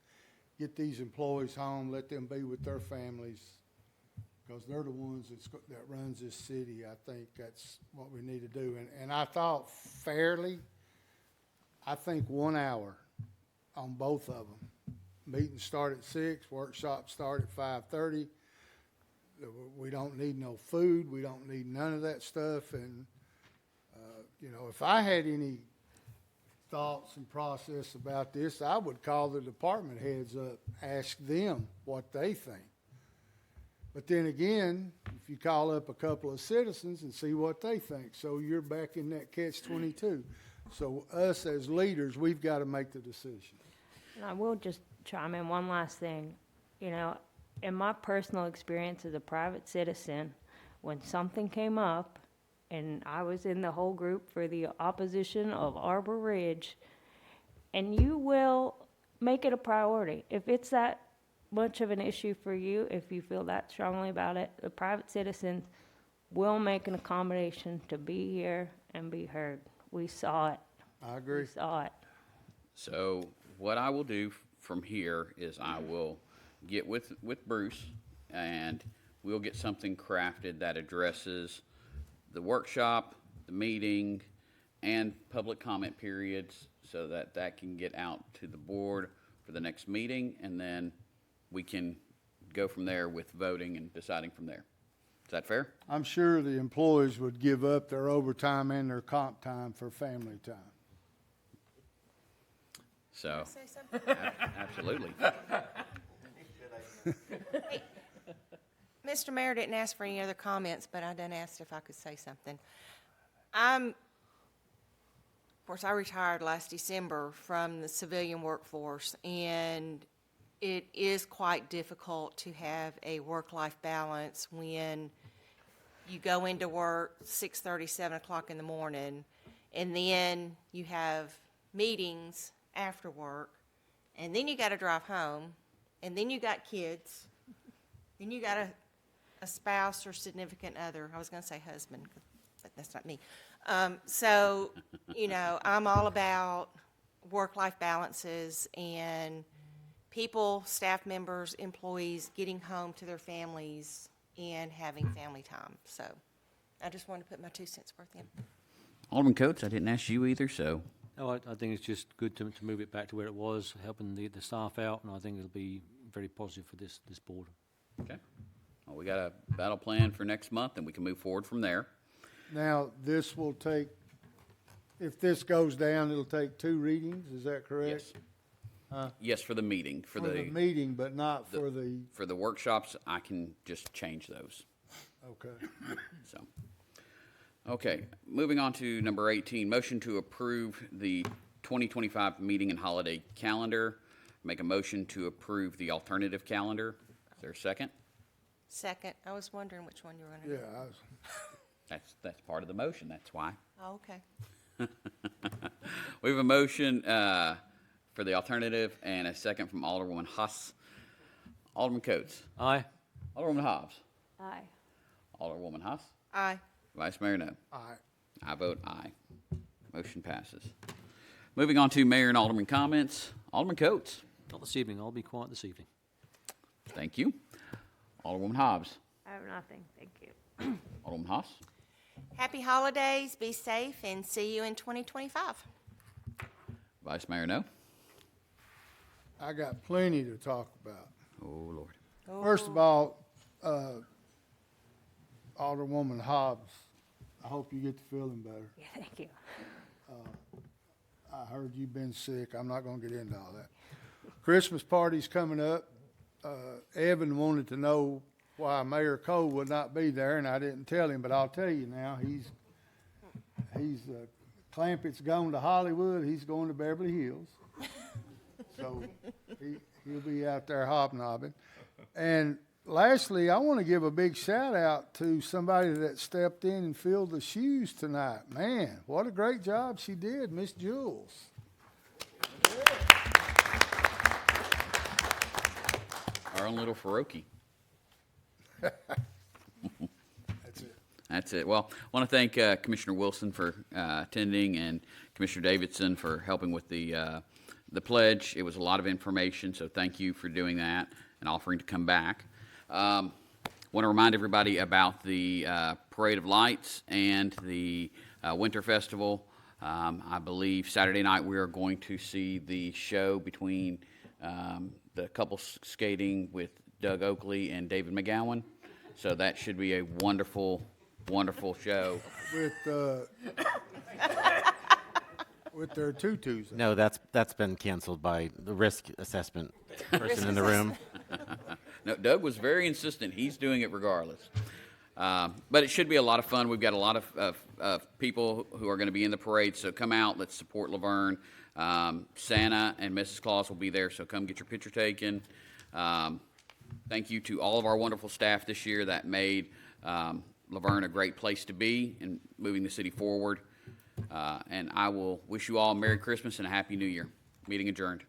Speaker 5: get these employees home, let them be with their families, because they're the ones that runs this city, I think that's what we need to do. And I thought fairly, I think 1 hour on both of them. Meetings start at 6, workshops start at 5:30. We don't need no food. We don't need none of that stuff. And, if I had any thoughts and process about this, I would call the department heads up, ask them what they think. But then again, if you call up a couple of citizens and see what they think, so you're back in that catch-22. So us as leaders, we've got to make the decision.
Speaker 15: And I will just chime in one last thing. In my personal experience as a private citizen, when something came up, and I was in the whole group for the opposition of Arbor Ridge, and you will make it a priority. If it's that much of an issue for you, if you feel that strongly about it, the private citizens will make an accommodation to be here and be heard. We saw it.
Speaker 5: I agree.
Speaker 15: We saw it.
Speaker 1: So what I will do from here is I will get with Bruce, and we'll get something crafted that addresses the workshop, the meeting, and public comment periods, so that can get out to the board for the next meeting, and then we can go from there with voting and deciding from there. Is that fair?
Speaker 5: I'm sure the employees would give up their overtime and their comp time for family time.
Speaker 1: So,
Speaker 2: Say something?
Speaker 1: absolutely.
Speaker 2: Hey, Mr. Mayor didn't ask for any other comments, but I done asked if I could say something. Of course, I retired last December from the civilian workforce, and it is quite difficult to have a work-life balance when you go into work 6:30, 7 o'clock in the morning, and then you have meetings after work, and then you got to drive home, and then you got kids, then you got a spouse or significant other. I was going to say husband, but that's not me. So, I'm all about work-life balances and people, staff members, employees getting home to their families and having family time. So I just wanted to put my 2 cents worth in.
Speaker 1: Alderman Coates, I didn't ask you either, so.
Speaker 4: No, I think it's just good to move it back to where it was, helping the staff out, and I think it'll be very positive for this board.
Speaker 1: Okay. Well, we got a battle plan for next month, and we can move forward from there.
Speaker 5: Now, this will take, if this goes down, it'll take 2 readings, is that correct?
Speaker 1: Yes. Yes, for the meeting.
Speaker 5: For the meeting, but not for the,
Speaker 1: For the workshops, I can just change those.
Speaker 5: okay.
Speaker 1: So, okay, moving on to number 18, motion to approve the 2025 meeting and holiday calendar. Make a motion to approve the alternative calendar. Is there a second?
Speaker 2: Second. I was wondering which one you were going to
Speaker 5: Yeah,
Speaker 2: do.
Speaker 1: That's part of the motion, that's why.
Speaker 2: Oh, okay.
Speaker 1: We have a motion for the alternative and a second from Alderwoman Huss. Alderman Coates.
Speaker 4: Aye.
Speaker 1: Alderwoman Hobbs.
Speaker 15: Aye.
Speaker 1: Alderwoman Huss.
Speaker 2: Aye.
Speaker 1: Vice Mayor No.
Speaker 5: aye.
Speaker 1: I vote aye. Motion passes. Moving on to Mayor and Alderman comments. Alderman Coates.
Speaker 4: Not this evening. I'll be quiet this evening.
Speaker 1: Thank you. Alderwoman Hobbs.
Speaker 15: I have nothing, thank you.
Speaker 1: Alderwoman Huss.
Speaker 2: Happy holidays, be safe, and see you in 2025.
Speaker 1: Vice Mayor No.
Speaker 5: I got plenty to talk about.
Speaker 1: Oh, Lord.
Speaker 5: First of all, Alderwoman Hobbs, I hope you get to feeling better.
Speaker 15: Yeah, thank you.
Speaker 5: I heard you've been sick. I'm not gonna get into all that. Christmas party's coming up. Evan wanted to know why Mayor Cole would not be there, and I didn't tell him, but I'll tell you now. Clampett's gone to Hollywood. He's going to Beverly Hills. So he'll be out there hobnobbing. And lastly, I want to give a big shout out to somebody that stepped in and filled the shoes tonight. Man, what a great job she did, Miss Jules.
Speaker 1: Our own little Faroki.
Speaker 5: That's it.
Speaker 1: That's it. Well, I want to thank Commissioner Wilson for attending and Commissioner Davidson for helping with the pledge. It was a lot of information, so thank you for doing that and offering to come back. Want to remind everybody about the Parade of Lights and the Winter Festival. I believe Saturday night we are going to see the show between the couple skating with Doug Oakley and David McGowan. So that should be a wonderful, wonderful show.
Speaker 5: With their tutus.
Speaker 17: No, that's been canceled by the risk assessment person in the room.
Speaker 1: No, Doug was very insistent. He's doing it regardless. But it should be a lot of fun. We've got a lot of people who are going to be in the parade, so come out. Let's support Laverne. Santa and Mrs. Claus will be there, so come get your picture taken. Thank you to all of our wonderful staff this year that made Laverne a great place to be and moving the city forward. And I will wish you all a Merry Christmas and a Happy New Year. Meeting adjourned.